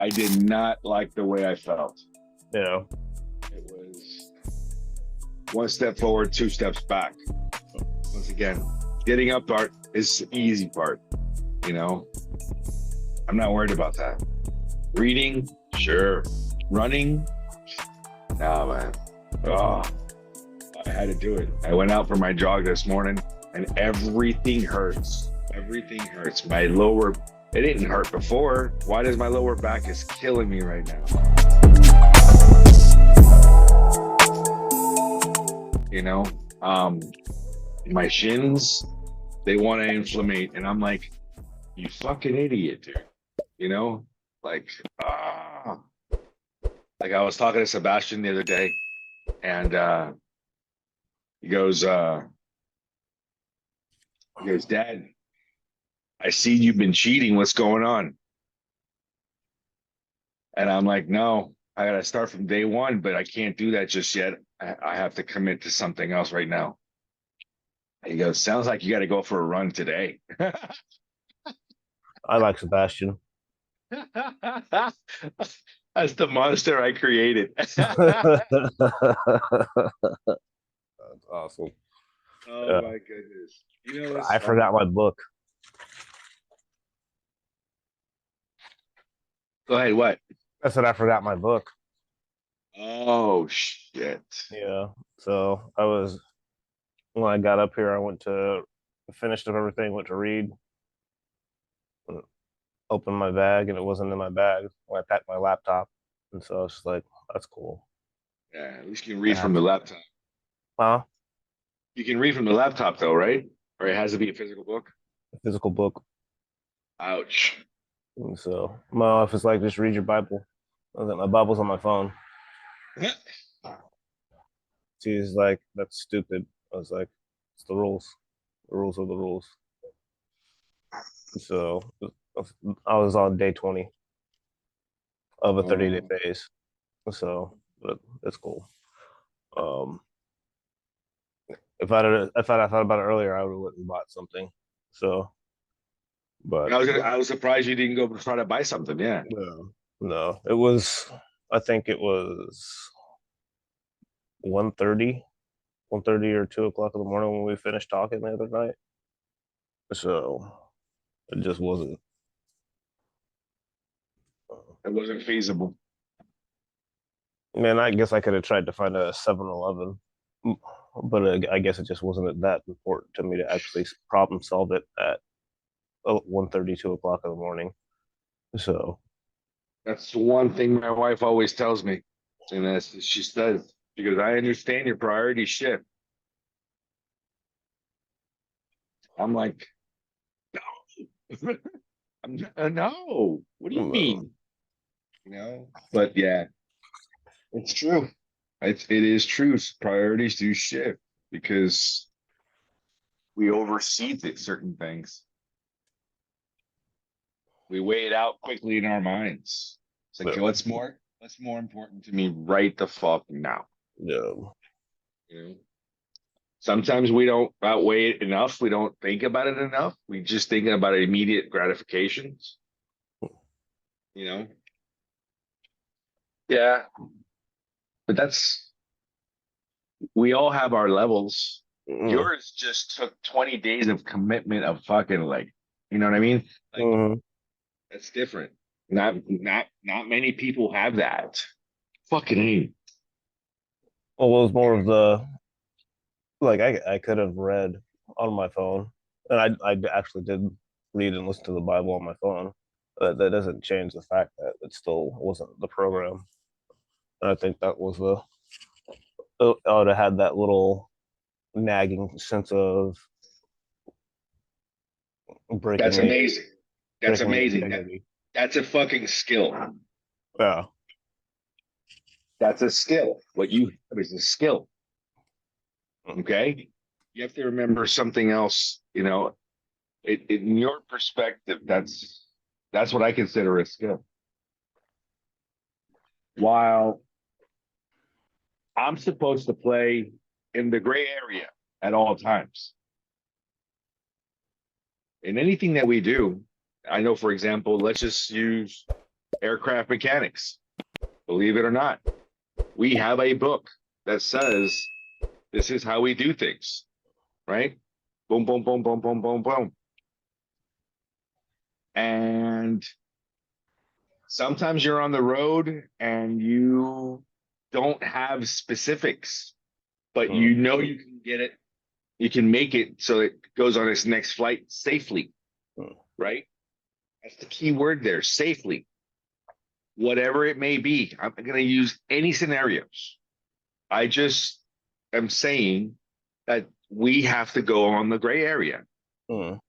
I did not like the way I felt. Yeah. It was one step forward, two steps back. Once again, getting up part is the easy part. You know, I'm not worried about that. Reading, sure. Running, nah, man. Oh, I had to do it. I went out for my jog this morning, and everything hurts. Everything hurts. My lower, it didn't hurt before. Why does my lower back is killing me right now? You know, my shins, they want to inflammate, and I'm like, you fucking idiot, dude. You know, like, like I was talking to Sebastian the other day, and he goes, Dad, I see you've been cheating. What's going on? And I'm like, no, I got to start from day one, but I can't do that just yet. I have to commit to something else right now. He goes, sounds like you got to go for a run today. I like Sebastian. That's the monster I created. That's awesome. Oh my goodness. You know, I forgot my book. Go ahead, what? I said I forgot my book. Oh shit. Yeah. So when I got up here, I went to finished up everything, went to read, opened my bag, and it wasn't in my bag when I packed my laptop. And so I was just like, that's cool. Yeah, at least you can read from the laptop. Huh? You can read from the laptop though, right? Or it has to be a physical book? A physical book. Ouch. And so my office like, just read your Bible. I was like, my Bible's on my phone. She's like, that's stupid. I was like, it's the rules. The rules are the rules. So I was on day 20 of a 30-day phase. So, but it's cool. If I thought about it earlier, I would have went and bought something. So, but I was surprised you didn't go try to buy something. Yeah. No, it was. I think it was 1:30, 1:30 or 2 o'clock in the morning when we finished talking the other night. So it just wasn't. It wasn't feasible. Man, I guess I could have tried to find a 7-Eleven, but I guess it just wasn't that important to me to actually problem solve it at 1:30, 2 o'clock in the morning. So That's the one thing my wife always tells me. And that's she says, because I understand your priority shift. I'm like, no. No. What do you mean? You know? But yeah, it's true. It is true. Priorities do shift because we oversee certain things. We weigh it out quickly in our minds. It's like, okay, what's more important to me right the fuck now? Yeah. You know? Sometimes we don't outweigh it enough. We don't think about it enough. We just thinking about immediate gratifications. You know? Yeah. But we all have our levels. Yours just took 20 days of commitment of fucking like, you know what I mean? Like, that's different. Not many people have that. Fucking A. Well, it was more of the like I could have read on my phone, and I actually did read and listen to the Bible on my phone. But that doesn't change the fact that it still wasn't the program. And I think that was I would have had that little nagging sense of breaking. That's amazing. That's amazing. That's a fucking skill. Yeah. That's a skill. What you have is a skill. Okay. You have to remember something else, you know, in your perspective, that's what I consider a skill. While I'm supposed to play in the gray area at all times. In anything that we do, I know, for example, let's just use aircraft mechanics. Believe it or not, we have a book that says this is how we do things, right? Boom, boom, boom, boom, boom, boom, boom. And sometimes you're on the road and you don't have specifics, but you know you can get it, you can make it so it goes on its next flight safely, right? That's the key word there, safely. Whatever it may be, I'm going to use any scenarios. I just am saying that we have to go on the gray area. You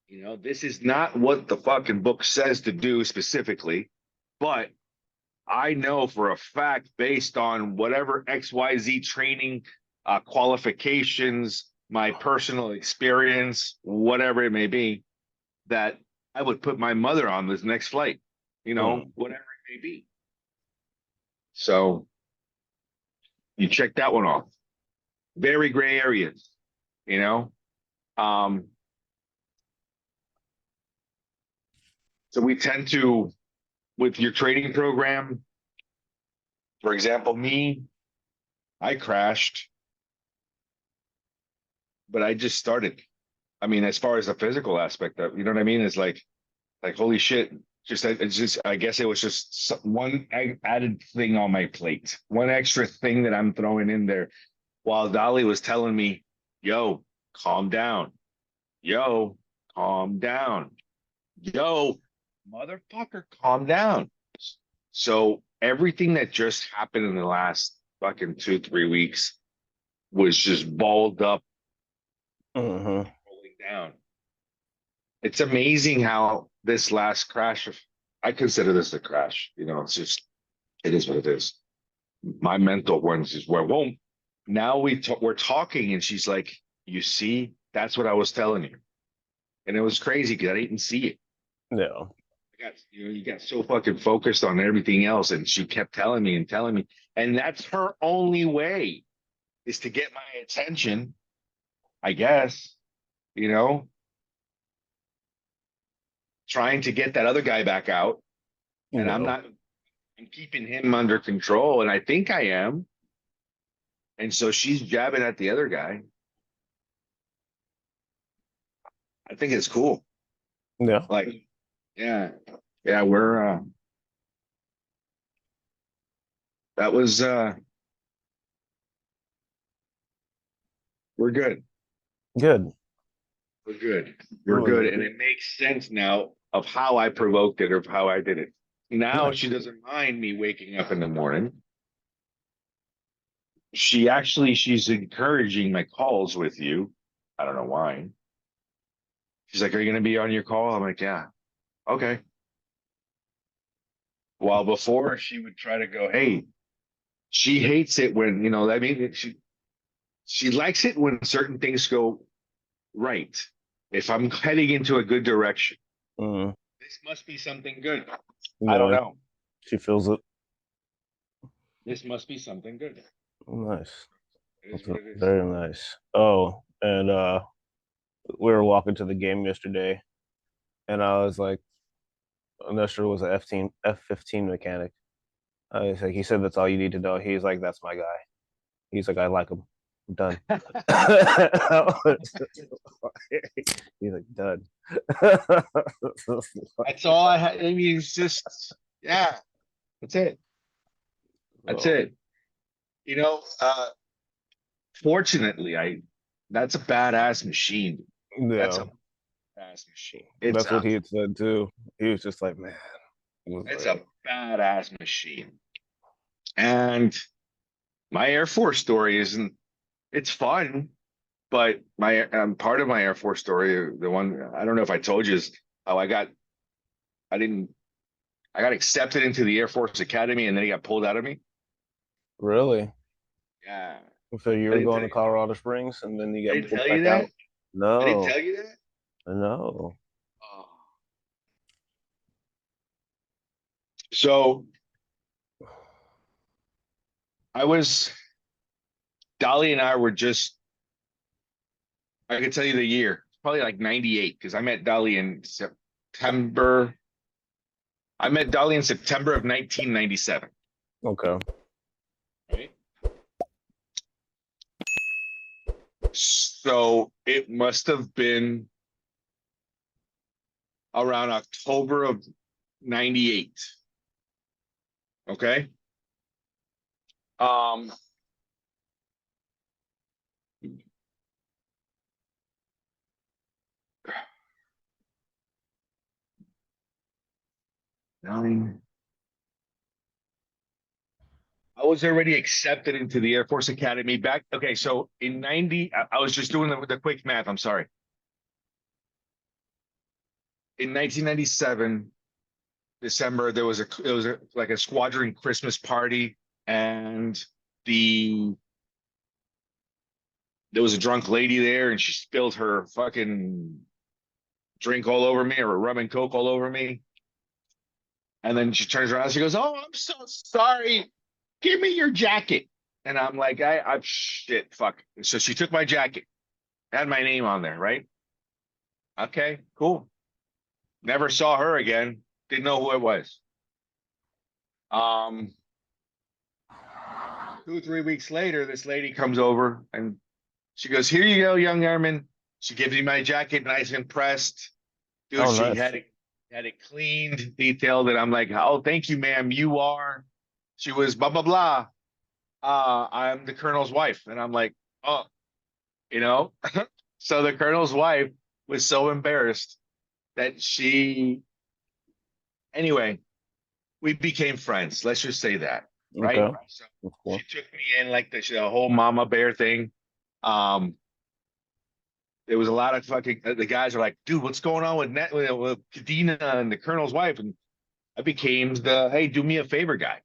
know, this is not what the fucking book says to do specifically, but I know for a fact, based on whatever XYZ training, qualifications, my personal experience, whatever it may be, that I would put my mother on this next flight, you know, whatever it may be. So you check that one off. Very gray areas, you know. So we tend to, with your training program, for example, me, I crashed, but I just started. I mean, as far as the physical aspect of, you know what I mean? It's like holy shit. It's just, I guess it was just one added thing on my plate, one extra thing that I'm throwing in there. While Dolly was telling me, yo, calm down. Yo, calm down. Yo, motherfucker, calm down. So everything that just happened in the last fucking 2-3 weeks was just balled up, rolling down. It's amazing how this last crash, I consider this a crash. You know, it's just, it is what it is. My mental ones just went, well, now we're talking, and she's like, you see, that's what I was telling you. And it was crazy because I didn't see it. Yeah. You got so fucking focused on everything else, and she kept telling me, and that's her only way is to get my attention, I guess, you know, trying to get that other guy back out. And I'm keeping him under control, and I think I am. And so she's jabbing at the other guy. I think it's cool. Yeah. Like, yeah, we're that was we're good. Good. We're good. We're good. And it makes sense now of how I provoked it or how I did it. Now she doesn't mind me waking up in the morning. She's encouraging my calls with you. I don't know why. She's like, are you going to be on your call? I'm like, yeah. Okay. While before she would try to go, hey, she hates it when, you know, I mean, she likes it when certain things go right. If I'm heading into a good direction, this must be something good. I don't know. She feels it. This must be something good. Nice. Very nice. Oh, and we were walking to the game yesterday, and I was like, Nestor was a F15 mechanic. I was like, he said that's all you need to know. He's like, that's my guy. He's like, I like him. I'm done. He's like, done. That's all I had. I mean, it's just, yeah, that's it. That's it. You know, fortunately, that's a badass machine. Yeah. That's a badass machine. That's what he had said too. He was just like, man, it's a badass machine. And my Air Force story it's fun, but my part of my Air Force story, the one I don't know if I told you, is how I got accepted into the Air Force Academy, and then he got pulled out of me. Really? Yeah. So you were going to Colorado Springs, and then you got pulled back out? No. I didn't tell you that? No. Oh. So Dolly and I were just, I can tell you the year, probably like 98, because I met Dolly in September. I met Dolly in September of 1997. Okay. Right? So it must have been around October of 98. Okay. Um, nine. I was already accepted into the Air Force Academy back. Okay, so in 90, I was just doing the quick math. I'm sorry. In 1997, December, there was like a squadron Christmas party, and the there was a drunk lady there, and she spilled her fucking drink all over me, or rum and coke all over me. And then she turns around, and she goes, "Oh, I'm so sorry. Give me your jacket." And I'm like, I'm shit, fuck. So she took my jacket, had my name on there, right? Okay, cool. Never saw her again. Didn't know who it was. Um, 2 or 3 weeks later, this lady comes over and she goes, "Here you go, young airman." She gives me my jacket, nice and pressed. Dude, Oh, she nice. had it cleaned, detailed, and I'm like, "Oh, thank you, ma'am. You are." She was blah blah blah. I'm the colonel's wife, and I'm like, "Oh, you know." So the colonel's wife was so embarrassed that anyway, we became friends. Let's just say that, right? Okay. So That's she cool. took me in like the whole mama bear thing. Um, there was a lot of fucking the guys are like, "Dude, what's going on with Cadena and the colonel's wife?" And I became the "Hey, do me a favor" guy,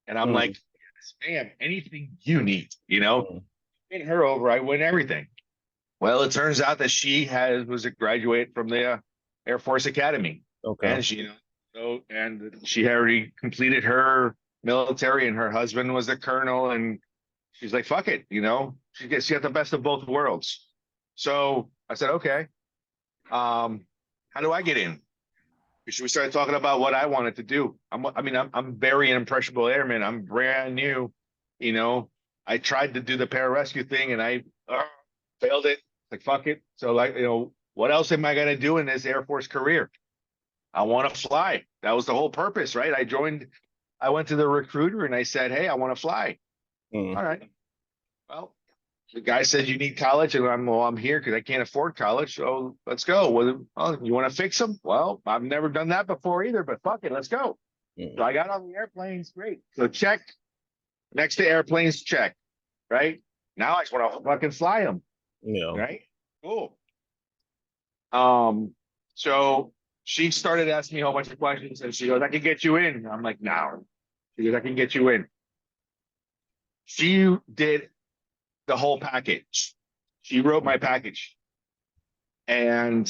and I'm Mm, like, "Yes, ma'am, anything you need, you know." mm. Win her over, I win everything. Well, it turns out that she was a graduate from the Air Force Academy, Okay. and she had already completed her military, and her husband was the colonel, and she's like, "Fuck it," you know. She got the best of both worlds. So I said, "Okay, how do I get in?" Because we started talking about what I wanted to do. I'm very impressionable airman. I'm brand new, you know. I tried to do the pararescue thing, and I failed it. Like fuck it. So like what else am I gonna do in this Air Force career? I want to fly. That was the whole purpose, right? I went to the recruiter and I said, "Hey, I want to fly." Mm. All right. Well, the guy said you need college, and I'm here because I can't afford college. So let's go. Well, you want to fix them? Well, I've never done that before either, but fuck it, let's go. So Mm. I got on the airplanes. Great. So check next to airplanes. Check. Right now, I just want to fucking fly them. Yeah. Right. Cool. Um. So she started asking me a whole bunch of questions, and she goes, "I can get you in." I'm like, "No." She goes, "I can get you in." She did the whole package. She wrote my package. And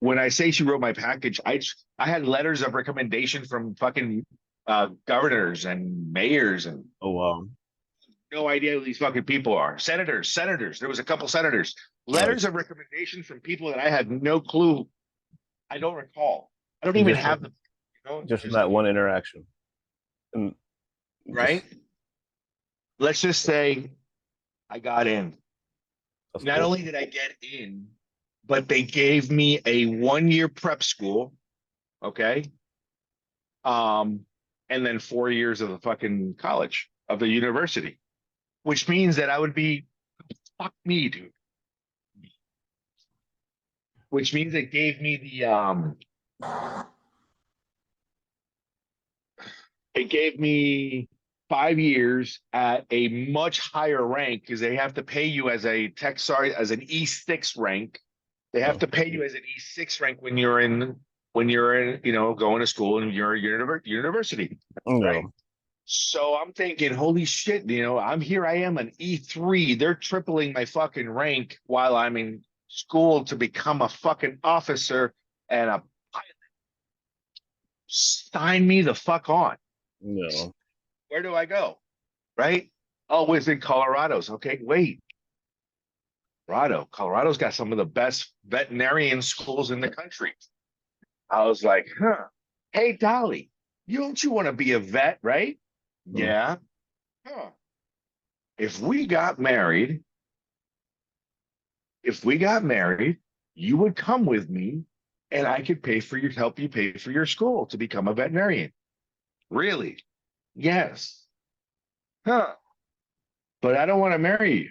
when I say she wrote my package, I had letters of recommendation from fucking governors and mayors, and Oh, wow. no idea who these fucking people are. Senators. There was a couple senators. Letters Nice. of recommendation from people that I had no clue. I don't recall. I don't And even just have them. You know, just from just that one interaction, and right. just Let's just say I got in. that's Not cool. only did I get in, but they gave me a 1 year prep school. Okay. Um, and then 4 years of the fucking college of the university, which means that I would be fuck me, dude. Which means it gave me it gave me 5 years at a much higher rank because they have to pay you as a tech sorry as an E6 rank. They have Oh, to pay you as an E6 rank when you're in going to school and you're university, yeah. right? So I'm thinking, holy shit, I'm here. I am an E3. They're tripling my fucking rank while I'm in school to become a fucking officer and a pilot. Sign me the fuck on. Yeah. Where do I go? Right? Oh, it's in Colorado's. Okay, wait. Colorado's got some of the best veterinarian schools in the country. I was like, huh. Hey, Dolly, you want to be a vet, right? Mm. Yeah. Huh. If we got married, if we got married, you would come with me and I could help you pay for your school to become a veterinarian. Really? Yes. Huh. But I don't want to marry you.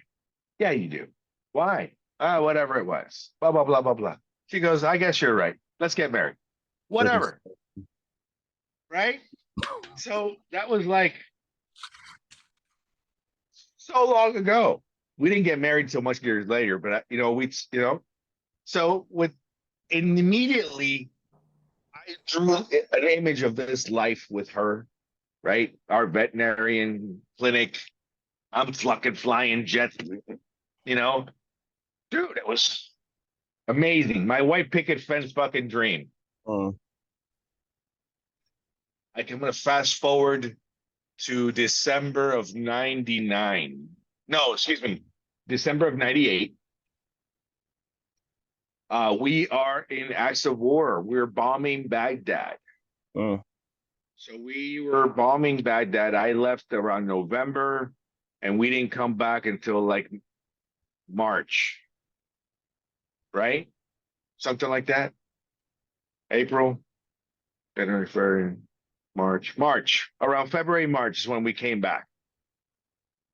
Yeah, you do. Why? Whatever it was. Blah, blah, blah, blah, blah. She goes, I guess you're right. Let's get married. Freaking. Whatever. Right? So that was like so long ago. We didn't get married so much years later, but so with and immediately I drew an image of this life with her, right? Our veterinarian clinic. I'm fucking flying jets, you know, dude, it was amazing. My white picket fence fucking dream. Mm. Like I'm gonna fast forward to December of '99. No, excuse me, December of '98. We are in acts of war. We're bombing Baghdad. Mm. So we were bombing Baghdad. I left around November, and we didn't come back until like March, right? Something like that. April, January, February, March. Around February, March is when we came back.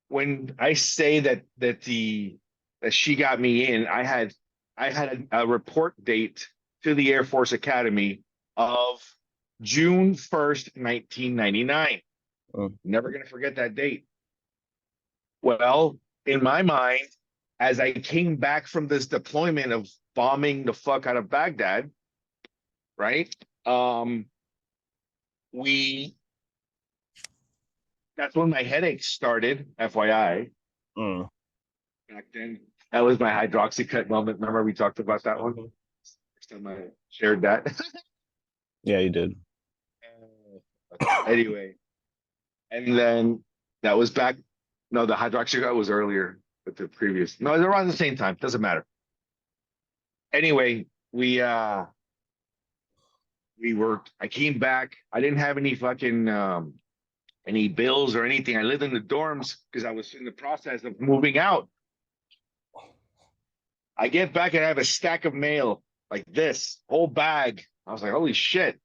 When I say that she got me in, I had a report date to the Air Force Academy of June 1st, 1999. Mm. Never gonna forget that date. Well, in my mind, as I came back from this deployment of bombing the fuck out of Baghdad, right? Um, we That's when my headaches started, FYI. Mm. Back then, that was my hydroxycut moment. Remember we talked about that one? Mhm. First time I shared that. Yeah, you did. Anyway, and then that was back. No, the hydroxycut was earlier with the previous. No, they're around the same time. Doesn't matter. Anyway, we worked. I came back. I didn't have any bills or anything. I lived in the dorms because I was in the process of moving out. I get back and I have a stack of mail like this, whole bag. I was like, holy shit.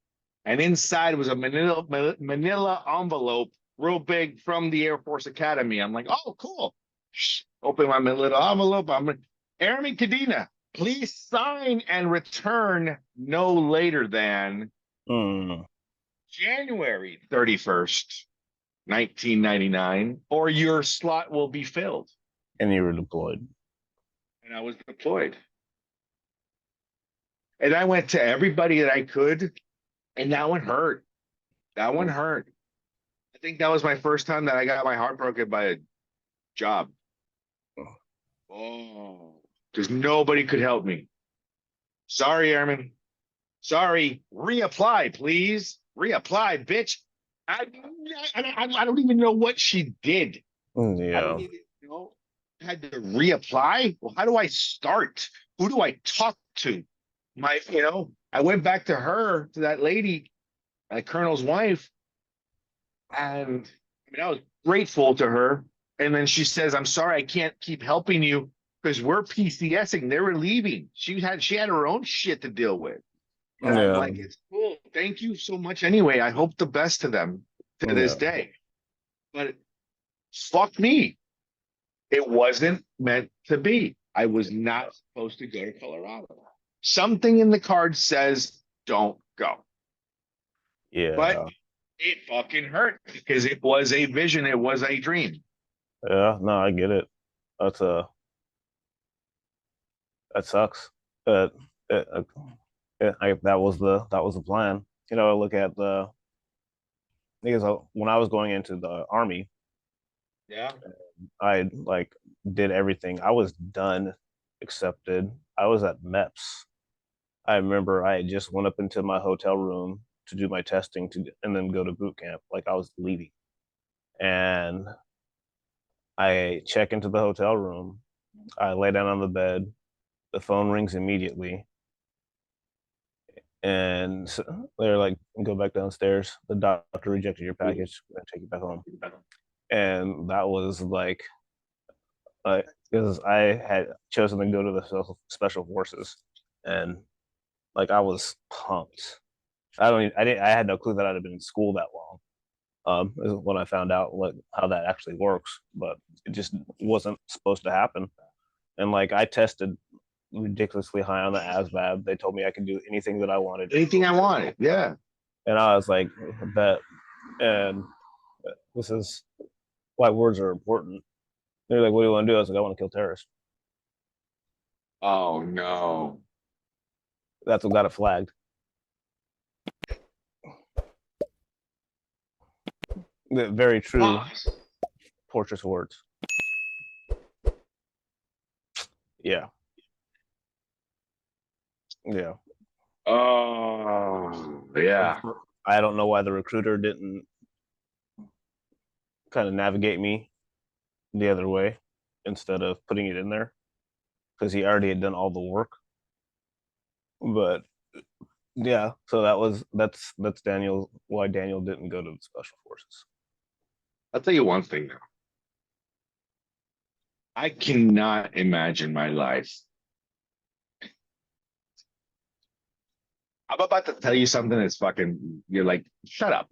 And inside was a manila envelope, real big from the Air Force Academy. I'm like, oh, cool. Open my manila envelope. I'm like, Airman Cadena, please sign and return no later than Mm. January 31st, 1999, or your slot will be filled. And you were deployed. And I was deployed. And I went to everybody that I could, and that one hurt. That one hurt. I think that was my first time that I got my heart broken by a job. Oh, because nobody could help me. Sorry, Airman. Sorry. Reapply, please. Reapply, bitch. I, I don't even know what she did. Mm. I don't Yeah. even know. I had to reapply. Well, how do I start? Who do I talk to? I went back to her, to that lady, Colonel's wife, and I was grateful to her. And then she says, "I'm sorry, I can't keep helping you because we're PCSing. They were leaving. She had her own shit to deal with." And I'm Yeah. like, "It's cool. Thank you so much. Anyway, I hope the best to them to this Yeah. day." But fuck me, it wasn't meant to be. I was not supposed to go to Colorado. Something in the card says don't go. But Yeah. it fucking hurt because it was a vision, it was a dream. Yeah. No, I get it. That's that sucks. But that was the plan. I look at the because when I was going into the army, Yeah. I like did everything. I was done, accepted. I was at MEPS. I remember I just went up into my hotel room to do my testing and then go to boot camp. Like I was leaving, and I check into the hotel room. I lay down on the bed. The phone rings immediately, And so they're like, go back downstairs. The doctor rejected your package. We're gonna take you back home. And that was like, because I had chosen to go to the special forces, and like I was pumped. I had no clue that I'd have been in school that long. When I found out how that actually works, but it just wasn't supposed to happen. And like I tested ridiculously high on the ASVAB. They told me I could do anything that I wanted. Anything I wanted. Yeah. And I was like, bet. And this is why words are important. They're like, what do you want to do? I was like, I want to kill terrorists. Oh no. That's what got it flagged. Very true, torturous words. Yeah. Yeah. Oh yeah. I don't know why the recruiter didn't kind of navigate me the other way instead of putting it in there, because he already had done all the work. But yeah, so that's Daniel, why Daniel didn't go to the special forces. I'll tell you one thing now. I cannot imagine my life. I'm about to tell you something that's fucking, you're like, shut up.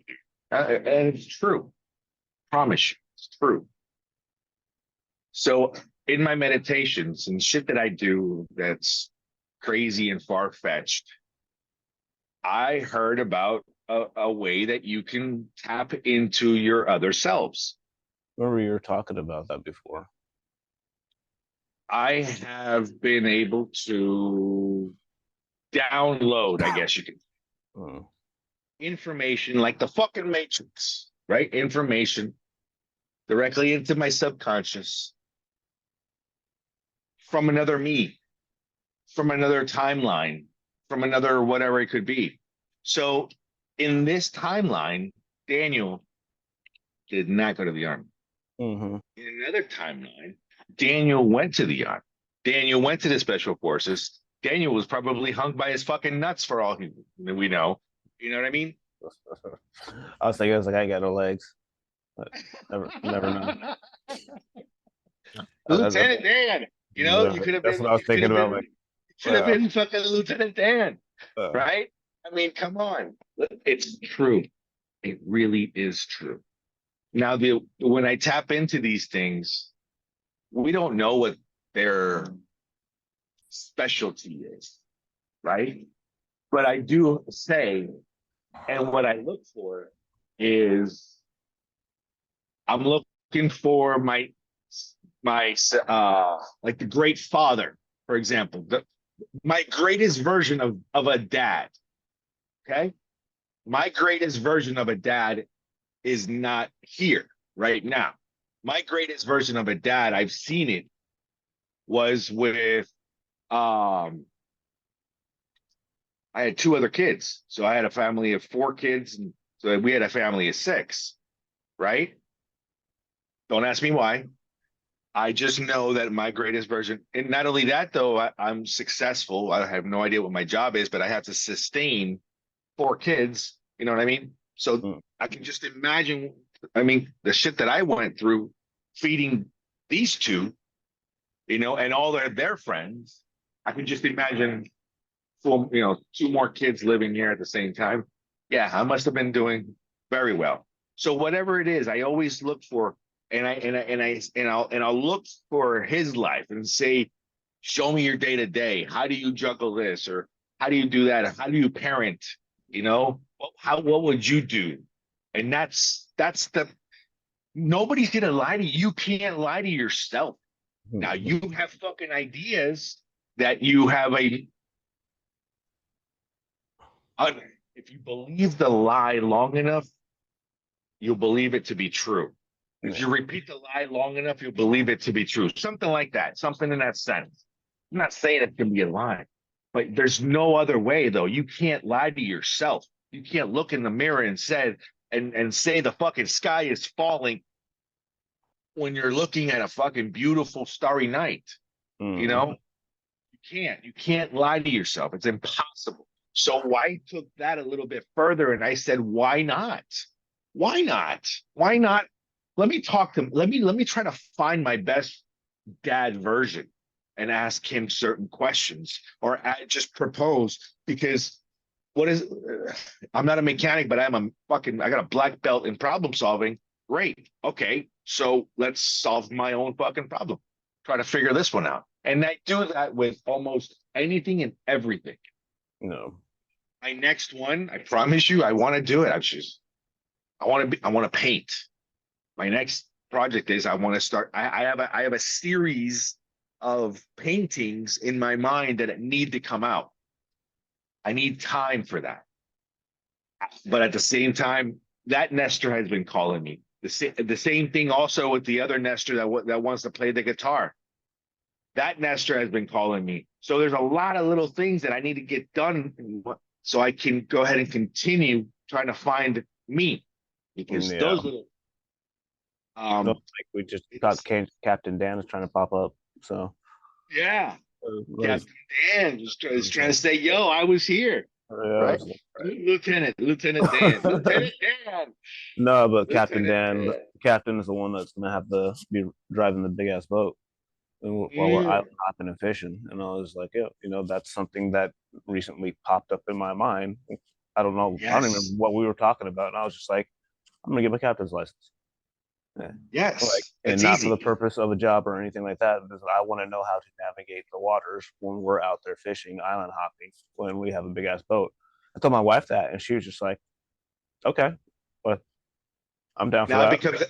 And it's true. Promise you, it's true. So in my meditations and shit that I do that's crazy and far-fetched, I heard about a way that you can tap into your other selves. Remember you were talking about that before. I have been able to download, I guess you could, information like the fucking Matrix, right? Information directly into my subconscious from another me, from another timeline, from another whatever it could be. So in this timeline, Daniel did not go to the army. Mm-hmm. In another timeline, Daniel went to the army. Daniel went to the special forces. Daniel was probably hung by his fucking nuts for all we know. You know what I mean? I was thinking, I was like, I ain't got no legs. But never know. Lieutenant Dan, you know, you could have That's been. what I was thinking about. Like, Should have been fucking Lieutenant Dan, right? I mean, come on. It's true. It really is true. Now, when I tap into these things, we don't know what their specialty is, right? But I do say, and what I look for is, I'm looking for my like the great father, for example, my greatest version of a dad. Okay, my greatest version of a dad is not here right now. My greatest version of a dad, I've seen it, was with I had two other kids. So I had a family of four kids, and so we had a family of six, right? Don't ask me why. I just know that my greatest version, and not only that, though, I'm successful. I have no idea what my job is, but I have to sustain four kids. You know what I mean? So I can just imagine, I mean, the shit that I went through feeding these two, you know, and all their friends. I can just imagine, two more kids living here at the same time. Yeah, I must have been doing very well. So whatever it is, I always look for, I'll look for his life and say, show me your day to day. How do you juggle this, or how do you do that? How do you parent? You know, what would you do? And that's the nobody's gonna lie to you. You can't lie to yourself. Now you have fucking ideas that you have if you believe the lie long enough, you'll believe it to be true. If you repeat the lie long enough, you'll believe it to be true. Something like that. Something in that sense. I'm not saying it can be a lie, but there's no other way though. You can't lie to yourself. You can't look in the mirror and say the fucking sky is falling when you're looking at a fucking beautiful starry night. You know? You can't lie to yourself. It's impossible. So I took that a little bit further and I said, why not? Why not? Why not? Let me talk to him. Let me try to find my best dad version and ask him certain questions or just propose because what is I'm not a mechanic, but I got a black belt in problem solving. Great. Okay. So let's solve my own fucking problem. Try to figure this one out. And I do that with almost anything and everything. No. My next one, I promise you, I want to do it. I want to paint. My next project is I want to start. I have a series of paintings in my mind that need to come out. I need time for that. But at the same time, that Nestor has been calling me. The same thing also with the other Nestor that wants to play the guitar. That Nestor has been calling me. So there's a lot of little things that I need to get done so I can go ahead and continue trying to find me. Because those little like we just got Captain Dan is trying to pop up. So yeah. Captain Dan is trying to say, yo, I was here. Right? Lieutenant Dan. Lieutenant Dan. No, but Captain Dan, the captain is the one that's gonna have to be driving the big ass boat while we're island hopping and fishing. And I was like, yeah, that's something that recently popped up in my mind. I don't know. Yes. I don't even remember what we were talking about. And I was just like, I'm gonna get my captain's license. Yeah. Yes. And not for the purpose of a job or anything like that, because I want to know how to navigate the waters when we're out there fishing, island hopping, when we have a big ass boat. I told my wife that, and she was just like, okay, but I'm down for that. Because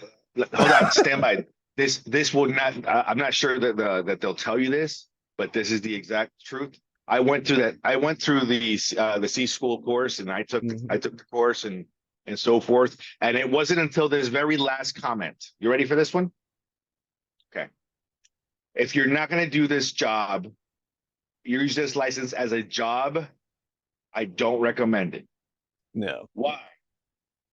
hold on, stand by. This will not. I'm not sure that they'll tell you this, but this is the exact truth. I went through that. I went through the C school course, and I took the course and so forth. And it wasn't until this very last comment. You ready for this one? Okay. If you're not going to do this job, use this license as a job, I don't recommend it. No. Why?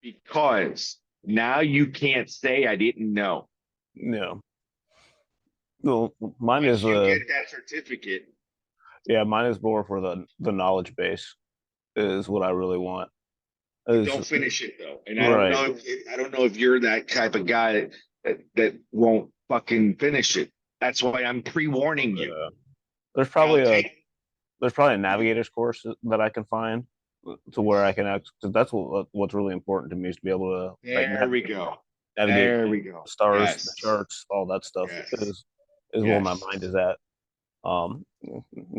Because now you can't say I didn't know. No. Well, mine is you get that certificate. Yeah, mine is more for the knowledge base is what I really want. Don't finish it though, and I don't know if you're that type of guy that won't fucking finish it. That's why I'm pre-warning you. There's probably a navigator's course that I can find to where I can because that's what's really important to me is to be able to. There we go. Stars, yes. The charts, all that stuff is where my mind is at. Know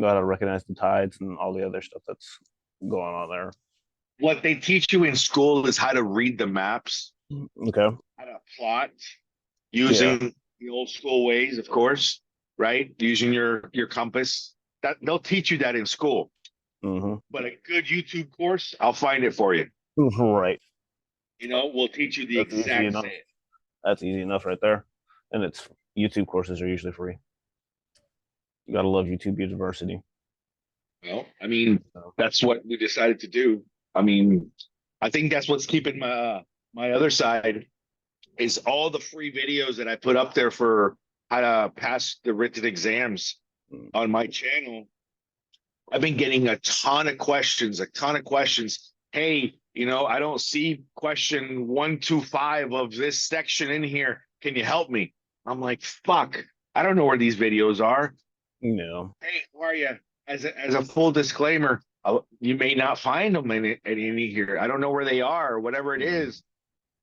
how to recognize the tides and all the other stuff that's going on there. What they teach you in school is how to read the maps. Okay. How to plot using the old school ways, of course, right? Using your compass. That they'll teach you that in school. Mm-hmm. But a good YouTube course, I'll find it for you. Right. We'll teach you the exact same. That's easy enough right there. And YouTube courses are usually free. You gotta love YouTube University. Well, I mean, that's what we decided to do. I mean, I think that's what's keeping my other side is all the free videos that I put up there for how to pass the written exams on my channel. I've been getting a ton of questions. Hey, I don't see question 125 of this section in here. Can you help me? I'm like, fuck, I don't know where these videos are. No. Hey, how are you? As a full disclaimer, you may not find them in any here. I don't know where they are or whatever it is.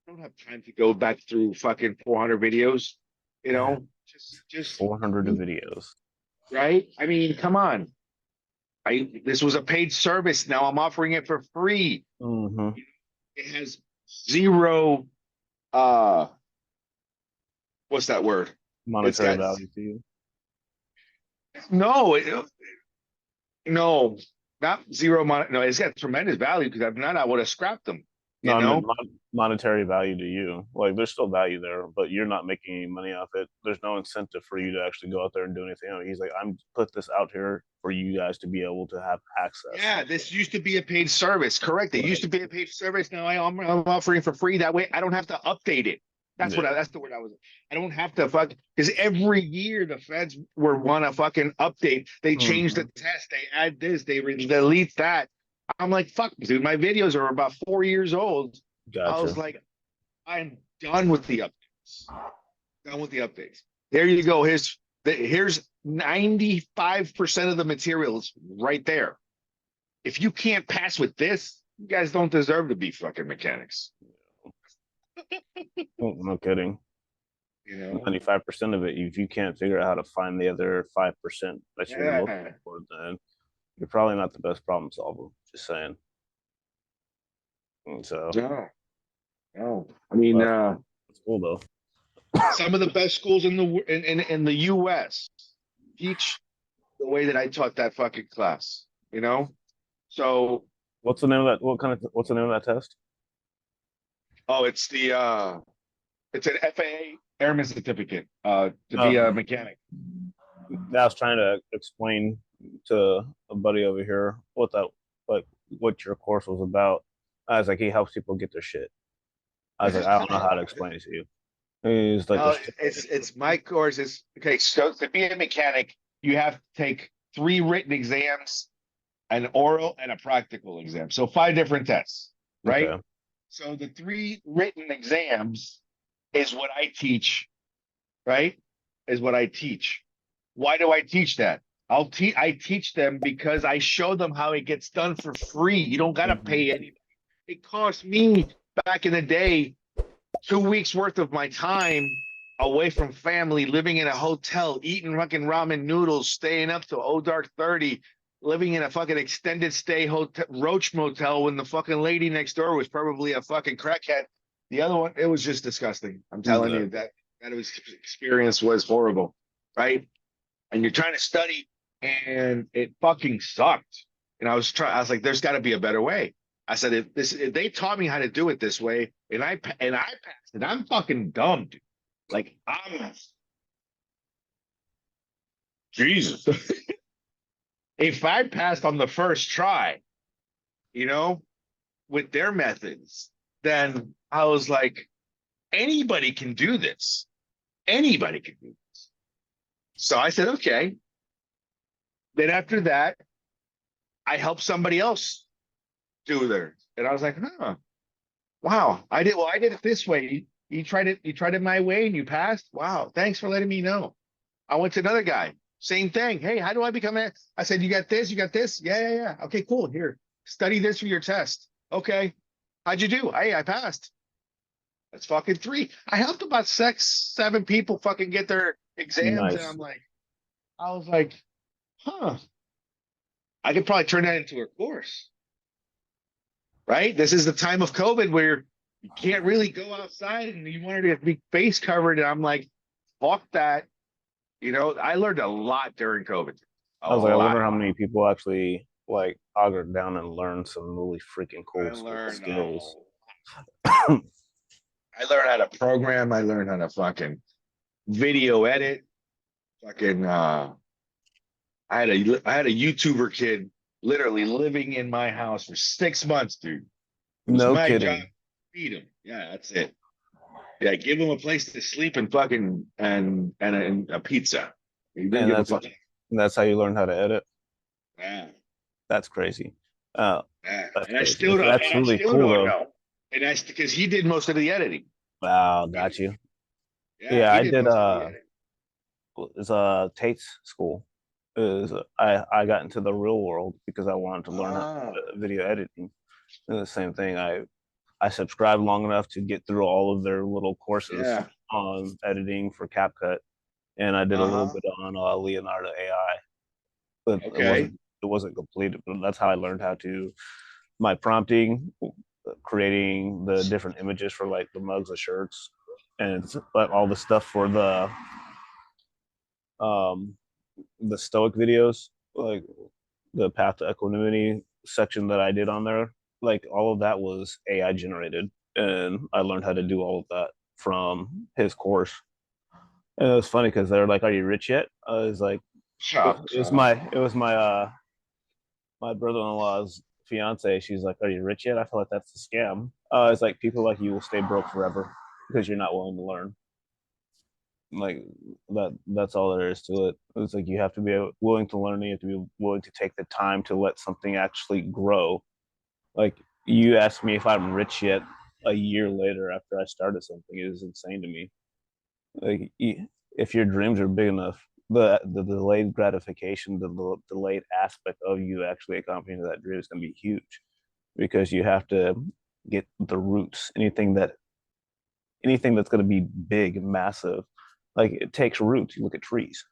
I don't have time to go back through fucking 400 videos. Just 400 videos. Right? I mean, come on. This was a paid service. Now I'm offering it for free. Mm-hmm. It has zero. What's that word? Monetary value to you. No, no, not zero. No, it's got tremendous value because if not, I would have scrapped them. Monetary value to you. Like there's still value there, but you're not making any money off it. There's no incentive for you to actually go out there and do anything. He's like, I'm put this out here for you guys to be able to have access. Yeah, this used to be a paid service. Correct. It used to be a paid service. Now I'm offering for free. That way I don't have to update it. That's that's the word I was. I don't have to because every year the feds want to fucking update. They change the test. They add this. They delete that. I'm like, fuck, dude, my videos are about 4 years old. I was Gotcha. like, I'm done with the updates. Done with the updates. There you go. Here's 95% of the materials right there. If you can't pass with this, you guys don't deserve to be fucking mechanics. Oh, no kidding. You know? 95% of it, if you can't figure out how to find the other 5% that you're looking Yeah. for, then you're probably not the best problem solver. Just saying. And so No, no. I mean, that's, that's cool though. some of the best schools in the U.S. teach the way that I taught that fucking class. You know, so What's the name of that? What's the name of that test? oh, it's an FAA airman certificate to be a Uh, mechanic. I was trying to explain to a buddy over here like what your course was about. I was like, he helps people get their shit. I was like, I don't know how to explain it to you. He's like, No, there's two. it's my course. Is okay. So to be a mechanic, you have to take 3 written exams, an oral, and a practical exam. So 5 different tests, right? Okay. So the 3 written exams is what I teach, right? Is what I teach. Why do I teach that? I teach them because I show them how it gets done for free. You don't gotta Mhm. pay anything. It cost me back in the day 2 weeks worth of my time away from family, living in a hotel, eating fucking ramen noodles, staying up till dark 30, living in a fucking extended stay hotel, Roach Motel, when the fucking lady next door was probably a fucking crackhead. The other one, it was just disgusting. I'm telling Yeah. you that experience was horrible, right? And you're trying to study, and it fucking sucked. And I was like, there's got to be a better way. I said, if they taught me how to do it this way, and I passed it, I'm fucking dumb, dude. Like I'm Jesus. If I passed on the first try, you know, with their methods, then I was like, anybody can do this. Anybody can do this. So I said, okay. Then after that, I helped somebody else do theirs. And I was like, huh, wow, I did it this way. You tried it my way and you passed. Wow, thanks for letting me know. I went to another guy, same thing. Hey, how do I become a? I said, you got this, you got this. Yeah, yeah, yeah. Okay, cool. Here, study this for your test. Okay. How'd you do? Hey, I passed. That's fucking 3. I helped about 6, 7 people fucking get their exams. And Nice. I was like, huh, I could probably turn that into a course, right? This is the time of COVID where you can't really go outside and you wanted to be face covered. And I'm like, fuck that. You know, I learned a lot during COVID. A I was like, I lot. wonder how many people actually like augered down and learned some really freaking I cool learned skills. I learned how to program. I learned how to fucking video edit. Fucking I had a YouTuber kid literally living in my house for 6 months, dude. It was No my job to kidding. feed him. Yeah, that's it. Yeah, give him a place to sleep and fucking and a pizza. You didn't And give a fuck. that's how you learn how to edit. Yeah, That's crazy. Uh, yeah. that's crazy. That's And I really still cool don't though. know. And that's because he did most of the editing. Wow, got you. Yeah, Yeah, he I did did most of the editing. it's Tate's school. Is I got into the real world because I wanted to learn Ah, video editing. And the same thing. I subscribed long enough to get through all of their little courses yeah. on editing for CapCut, and I did a little Uh-huh. bit on Leonardo AI, but Okay. it wasn't completed. But that's how I learned how to my prompting, creating the different images for like the mugs, the shirts, and like all the stuff for um the Stoic videos, like the Path to Equanimity section that I did on there. Like all of that was AI generated, and I learned how to do all of that from his course. And it was funny because they're like, "Are you rich yet?" I was like, Chop, it was my my brother-in-law's fiance. She's like, "Are you rich yet?" I feel like that's a scam. It's like people like you will stay broke forever because you're not willing to learn. Like that's all there is to it. It's like you have to be willing to learn. You have to be willing to take the time to let something actually grow. Like you asked me if I'm rich yet a year later after I started something is insane to me. Like if your dreams are big enough, the delayed gratification, the delayed aspect of you actually accomplishing that dream is going to be huge because you have to get the roots. Anything that's going to be big, massive, like it takes roots. You look at trees.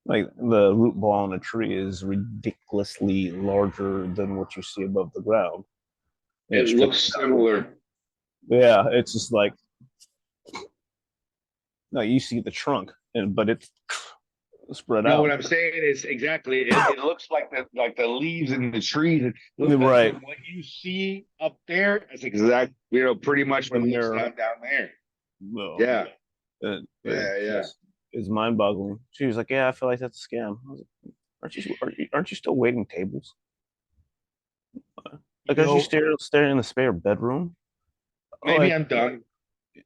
Like the root ball on a tree is ridiculously larger than what you see above the ground. And It it looks stretches out. similar. Yeah, it's just like no, you see the trunk, and but it's spread No, out. what I'm saying is exactly. It looks like the leaves in the trees. It looks like Right. from what you see up there. It's exact. Pretty much The what it looks mirror. down there. Well, Yeah, it's yeah. just it's mind-boggling. She was like, "Yeah, I feel like that's a scam." I was like, aren't you still waiting tables? You Like, aren't you know, staring in the spare bedroom? maybe Like, I'm done,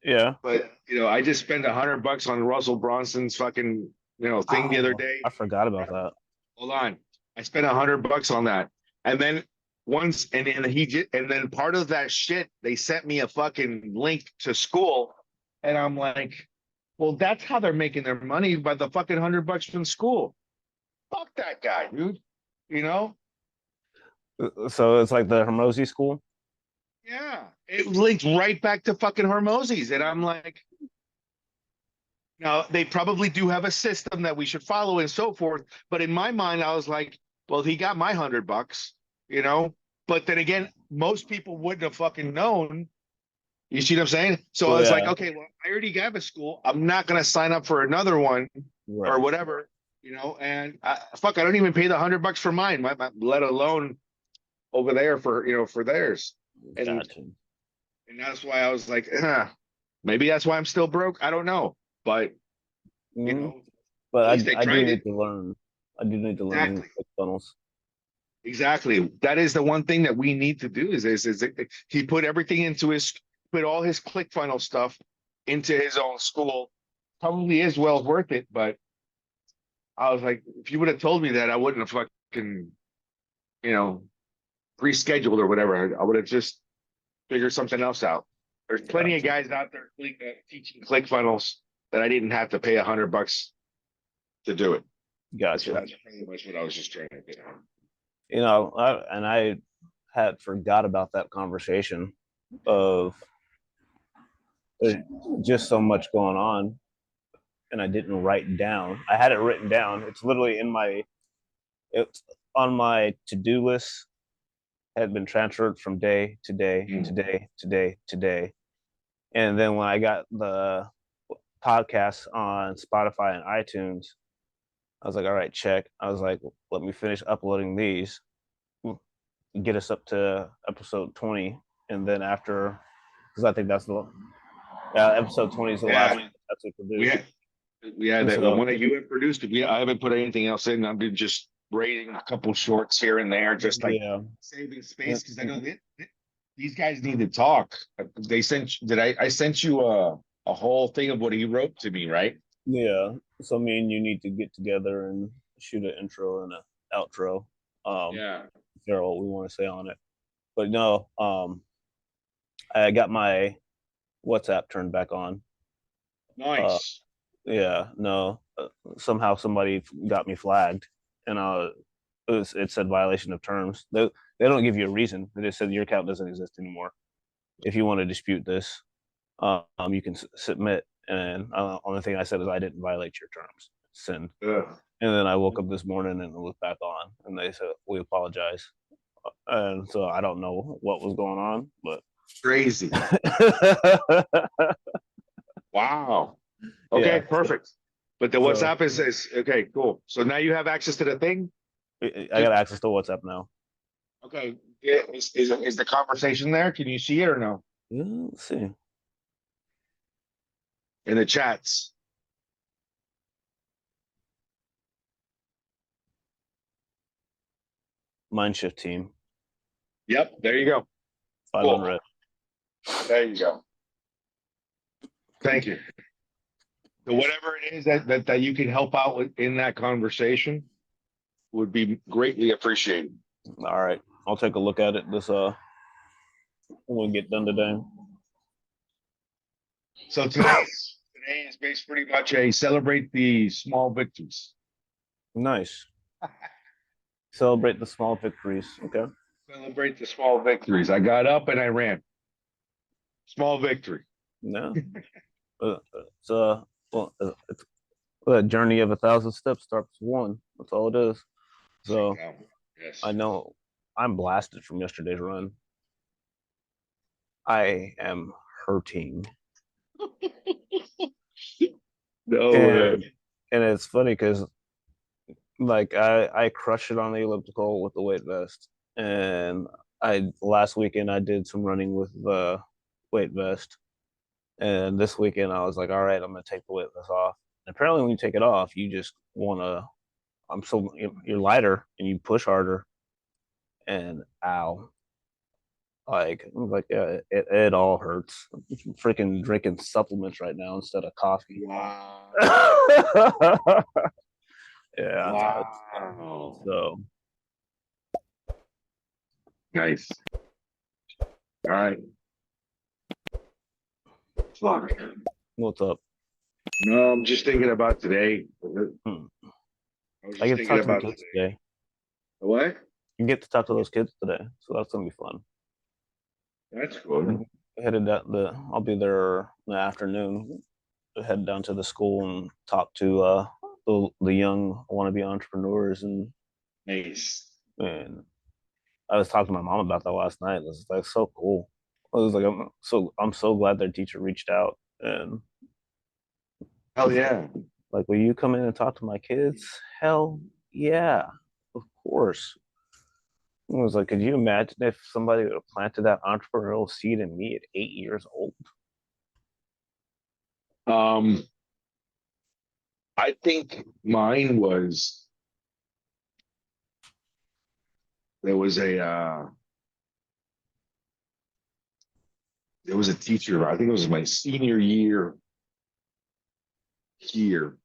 yeah. but I just spent $100 on Russell Bronson's fucking thing the other Oh, day. I forgot about that. Hold on, I spent $100 on that, and then once, and then part of that shit, they sent me a fucking link to school, and I'm like, well, that's how they're making their money by the fucking $100 from school. Fuck that guy, dude. You know? So it's like the Hermosi school. Yeah. It links right back to fucking Hormozis. And I'm like, now they probably do have a system that we should follow and so forth. But in my mind, I was like, well, he got my $100, you know? But then again, most people wouldn't have fucking known. You see what I'm saying? So I Well, was like, yeah, okay, well, I already got a school. I'm not going to sign up for another one or right. whatever, and fuck, I don't even pay the $100 for mine, let alone over there for theirs. And Gotcha. and that's why I was like, maybe that's why I'm still broke. I don't know, but you Mhm. know, But at least they I do tried it. need to learn. I do need to learn Exactly, these funnels. exactly. That is the one thing that we need to do. Is he put all his ClickFunnels stuff into his own school. Probably is well worth it, but I was like, if you would have told me that, I wouldn't have fucking you know rescheduled or whatever. I would have just figured something else out. There's plenty of Gotcha. guys out there teaching ClickFunnels that I didn't have to pay $100 to do it. Gotcha. That's pretty much what I was just trying to get at. I had forgot about that conversation of there's just so much going on, and I didn't write down. I had it written down. It's literally it's on my to-do list. Had been transferred from day to day to Mm. day to day to day, and then when I got the podcast on Spotify and iTunes, I was like, all right, check. I was like, let me finish uploading these, get us up to episode 20. And then after, because I think that's episode 20 is the last Yeah, episode we produced. had we had And the so, one that you had produced. I haven't put anything else in. I've been just rating a couple shorts here and there, just like yeah. saving space because I know these guys need to talk. They sent did I sent you a whole thing of what he wrote to me, right? Yeah. So me and you need to get together and shoot an intro and an outro. Yeah. Figure out what we want to say on it. But no, I got my WhatsApp turned back on. Uh, Nice. yeah, no. Somehow somebody got me flagged, and it said violation of terms. They don't give you a reason. They just said your account doesn't exist anymore. If you want to dispute this, you can submit. And only thing I said is I didn't violate your terms. Send. Ugh. And then I woke up this morning and it was back on, and they said we apologize. And so I don't know what was going on, but Crazy. Wow. Okay, yeah. perfect. But the So WhatsApp is okay, cool. So now you have access to the thing. I got access to WhatsApp now. Okay. Yeah, is the conversation there? Can you see it or no? Yeah, let's see. In the chats. Mindshift team, Yep. There you go. five Cool. unread. There you go. Thank you. So whatever it is that you can help out with in that conversation would be greatly appreciated. All right, I'll take a look at it we'll get done today. So today is based pretty much a celebrate the small victories. Nice. Celebrate the small victories. Okay. Celebrate the small victories. I got up and I ran. Small victory. No. It's it's a journey of 1,000 steps starts with one. That's all it is. So yes. I know I'm blasted from yesterday's run. I am hurting. No and, way. and it's funny because like I crushed it on the elliptical with the weight vest. And I last weekend I did some running with the weight vest. And this weekend I was like, all right, I'm gonna take the weight vest off. And apparently when you take it off, you just wanna you're lighter and you push harder. And ow. It all hurts. I'm freaking drinking supplements right now instead of coffee. Wow. Yeah. Wow. So Nice. All right. Fuck. what's up? No, I'm just thinking about today. Hmm. I was I just get to thinking talk to the about kids today. what? You get to talk to those kids today, so that's gonna be fun. That's cool. Headed down I'll be there in the afternoon. Head down to the school and talk to the young wannabe entrepreneurs Nice. and I was talking to my mom about that last night. It was like so cool. I was like, I'm so glad their teacher reached out and Hell yeah. like, will you come in and talk to my kids? Hell yeah, of course. I was like, could you imagine if somebody would have planted that entrepreneurial seed in me at 8 years old? Um, I think mine was there was a there was a teacher. I think it was my senior year here.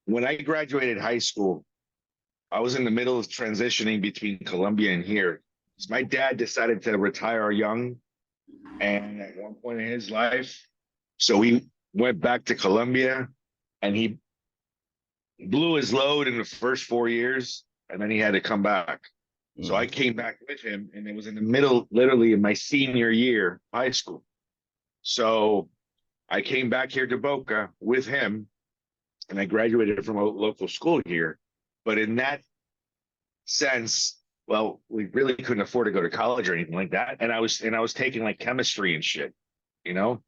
When I graduated high school, I was in the middle of transitioning between Colombia and here. So my dad decided to retire young, and at one point in his life, so he went back to Colombia, and he blew his load in the first 4 years, and then he had to come back. So I came back with him, and it was in the middle, literally in my senior year, high school. So I came back here to Boca with him, and I graduated from a local school here. But in that sense, well, we really couldn't afford to go to college or anything like that. And I was taking like chemistry and shit, you know.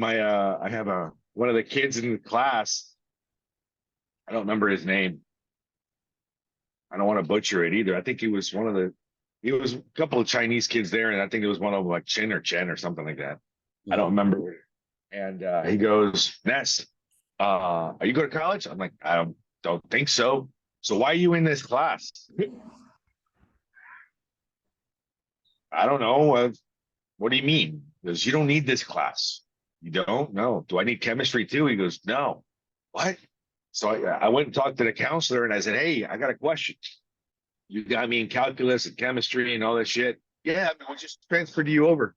I have a one of the kids in the class, I don't remember his name. I don't want to butcher it either. I think he was a couple of Chinese kids there, and I think it was one of them like Chin or Chen or something like that. I don't remember. And he goes, Ness, are you going to college? I'm like, don't think so. So why are you in this class? I don't know. What do you mean? He goes, you don't need this class. You don't? No. Do I need chemistry too? He goes, no. What? So I went and talked to the counselor and I said, hey, I got a question. You got me in calculus and chemistry and all that shit. Yeah, I we just transferred you over.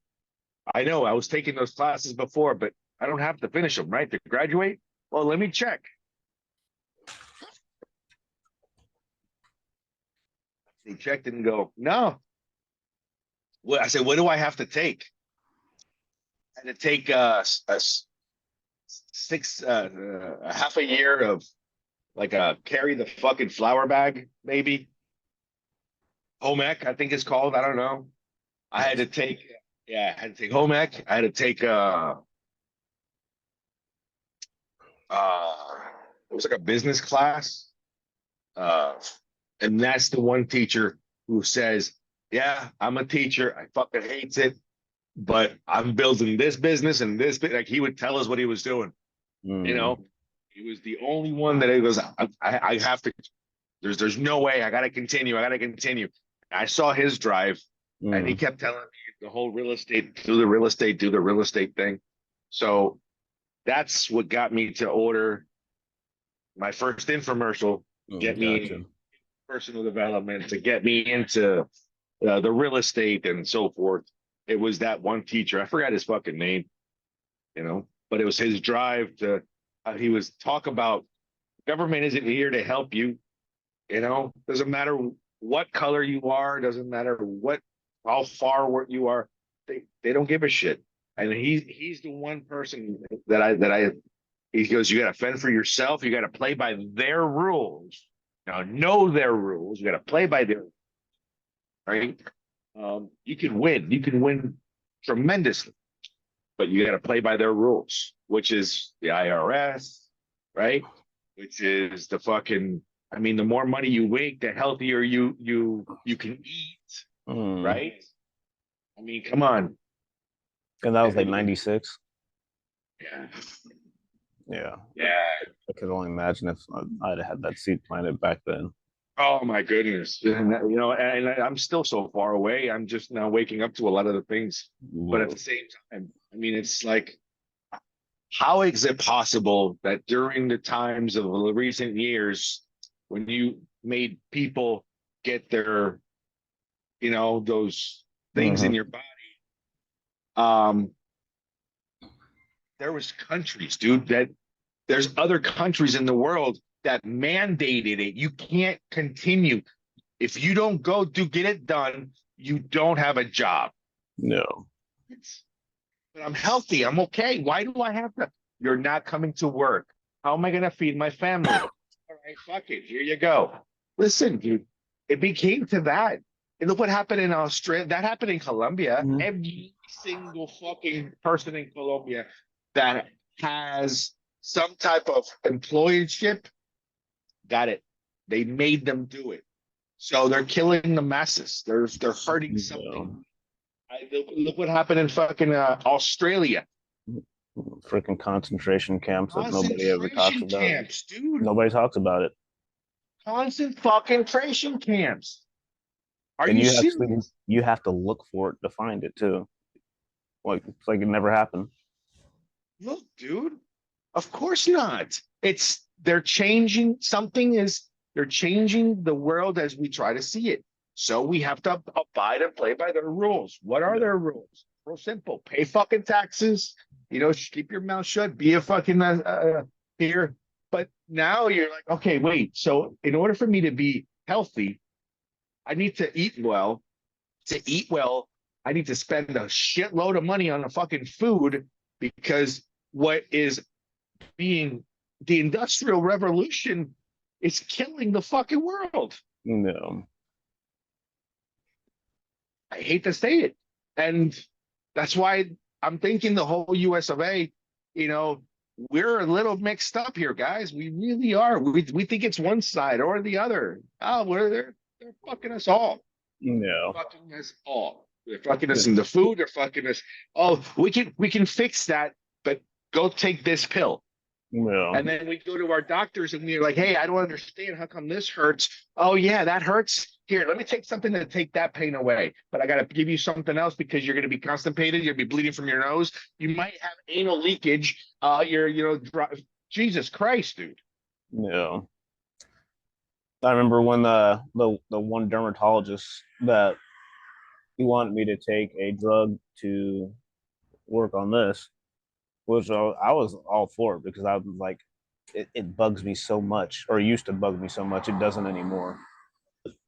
I know I was taking those classes before, but I don't have to finish them, right? To graduate? Well, let me check. They checked and go, no. Well, I said, what do I have to take? I had to take a half a year of like carry the fucking flour bag, maybe. Home ec, I think it's called. I don't know. I had to take, yeah, I had to take home ec. I had to take uh it was like a business class. Uh and that's the one teacher who says, yeah, I'm a teacher. I fucking hates it, but I'm building this business and this bit. Like he would tell us what he was doing. You know, he was the only one that he goes, I have to, there's no way. I gotta continue. I gotta continue. I saw his drive and he kept telling me the whole real estate, do the real estate, do the real estate thing. So that's what got me to order my first infomercial, get me Gotcha. personal development, to get me into the real estate and so forth. It was that one teacher. I forgot his fucking name, but it was his drive to. He was talk about government isn't here to help you. Doesn't matter what color you are, doesn't matter how far you are. They don't give a shit. And he's the one person that I he goes, you got to fend for yourself. You got to play by their rules. Now, know their rules. You got to play by their right. You can win. You can win tremendously, but you got to play by their rules, which is the IRS, right? Which is the fucking. I mean, the more money you make, the healthier you can eat, right? I mean, come on. And that was like 96. Yeah. Yeah. Yeah. I could only imagine if I'd had that seed planted back then. Oh my goodness. And I'm still so far away. I'm just now waking up to a lot of the things. Whoa. But at the same time, I mean, it's like, how is it possible that during the times of the recent years, when you made people get their, those things in your body, there was countries, dude, that there's other countries in the world that mandated it. You can't continue. If you don't go get it done, you don't have a job. No. But I'm healthy. I'm okay. Why do I have to? You're not coming to work. How am I going to feed my family? All right, fuck it. Here you go. Listen, dude, it became to that. And look what happened in Australia. That happened in Colombia. Mm-hmm. Every single fucking person in Colombia that has some type of employership got it. They made them do it. So they're killing the masses. They're hurting something. Look what happened in fucking Australia. Freaking concentration camps that nobody ever talks about. Camps, dude. Nobody talks about it. Constant fucking concentration camps. Are you serious? You have to look for it to find it too. Like it's like it never happened. Look, dude. Of course not. They're changing. They're changing the world as we try to see it. So we have to abide and play by their rules. What are their rules? Real simple. Pay fucking taxes. Keep your mouth shut. Be a fucking here. But now you're like, okay, wait. So in order for me to be healthy, I need to eat well. To eat well, I need to spend a shitload of money on the fucking food because what is being the Industrial Revolution is killing the fucking world. No. I hate to say it. And that's why I'm thinking the whole US of A, we're a little mixed up here, guys. We really are. We think it's one side or the other. Oh, they're fucking us all. No. They're fucking us all. They're fucking us in the food. They're fucking us. Oh, we can fix that, but go take this pill. No. And then we go to our doctors and we're like, hey, I don't understand. How come this hurts? Oh, yeah, that hurts. Here, let me take something to take that pain away. But I got to give you something else because you're going to be constipated. You're going to be bleeding from your nose. You might have anal leakage. Jesus Christ, dude. No. I remember when the one dermatologist that he wanted me to take a drug to work on this, which I was all for it because I was like, it bugs me so much, or it used to bug me so much. It doesn't anymore.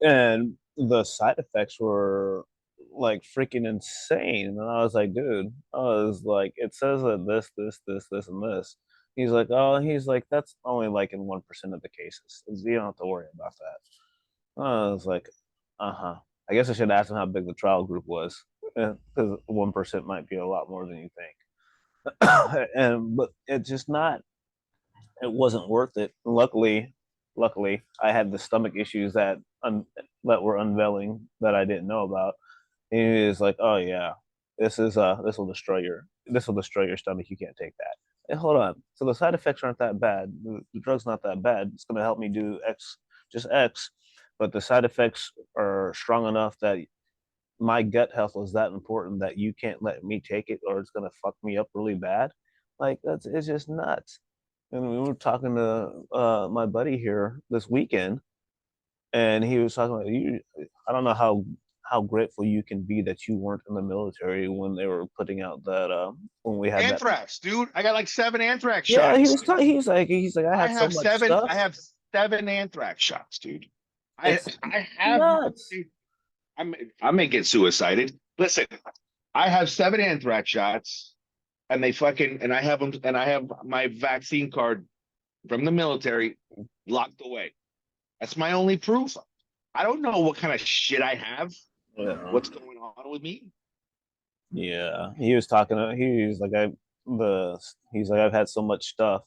And the side effects were like freaking insane. And I was like, dude, it says that this, and this. He's like, that's only like in 1% of the cases. You don't have to worry about that. I was like, uh-huh. I guess I should ask him how big the trial group was. Because 1% might be a lot more than you think. But it's just not, it wasn't worth it. Luckily, I had the stomach issues that were unveiling that I didn't know about. And he was like, "Oh yeah, this will destroy your stomach. You can't take that." And hold on, so the side effects aren't that bad. The drug's not that bad. It's going to help me do X, just X, but the side effects are strong enough that my gut health was that important that you can't let me take it or it's going to fuck me up really bad. Like it's just nuts. And we were talking to my buddy here this weekend, and he was talking about you. I don't know how grateful you can be that you weren't in the military when they were putting out that when we had that. Anthrax, dude. I got like 7 anthrax Yeah, shots. he's like I I had so have much 7. I stuff. have 7 anthrax shots, dude. I It's I have. nuts. I may get suicided. Listen, I have 7 anthrax shots, and they fucking and I have them, and I have my vaccine card from the military locked away. That's my only proof. I don't know what kind of shit I have. Yeah. What's going on with me? Yeah, he was talking. He's like the he's like I've had so much stuff.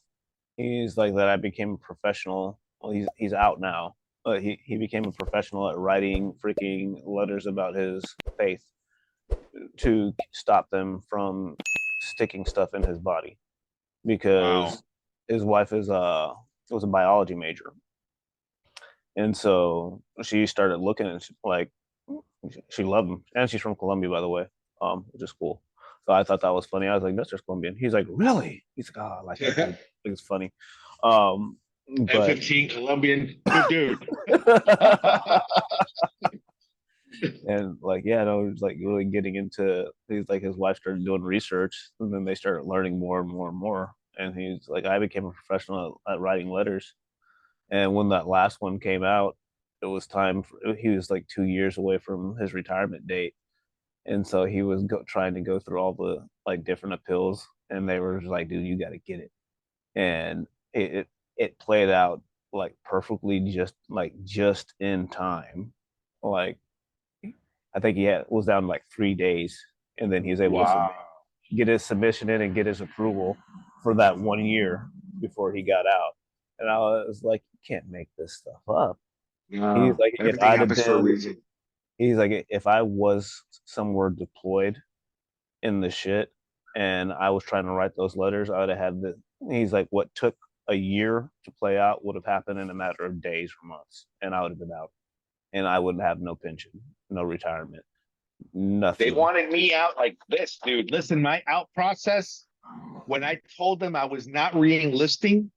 He's like that I became a professional. Well, he's out now, but he became a professional at writing freaking letters about his faith to stop them from sticking stuff in his body Wow. because his wife is was a biology major, and so she started looking and she loved him, and she's from Colombia, by the way, which is cool. So I thought that was funny. I was like, Nestor's Colombian. He's like, really? He's like, oh, I like that dude. I think it's funny. Um, but F-15 Colombian, good dude. and like, yeah, no, it was like really getting into. He's like, his wife started doing research, and then they started learning more and more and more. And he's like, I became a professional at writing letters. And when that last one came out, it was time. He was like 2 years away from his retirement date, and so he was trying to go through all the like different appeals, and they were just like, "Dude, you got to get it." And it played out like perfectly, just in time. Like I think was down like 3 days, and then he was able to Wow. get his submission in and get his approval for that 1 year before he got out. And I was like, you can't make this stuff up. He's No, like, if everything I'd have happens for a been, reason. he's like, if I was somewhere deployed in the shit and I was trying to write those letters, I would have had he's like, what took a year to play out would have happened in a matter of days or months. And I would have been out. And I wouldn't have no pension, no retirement, They nothing. wanted me out like this, dude. Listen, my out process, when I told them I was not re-enlisting,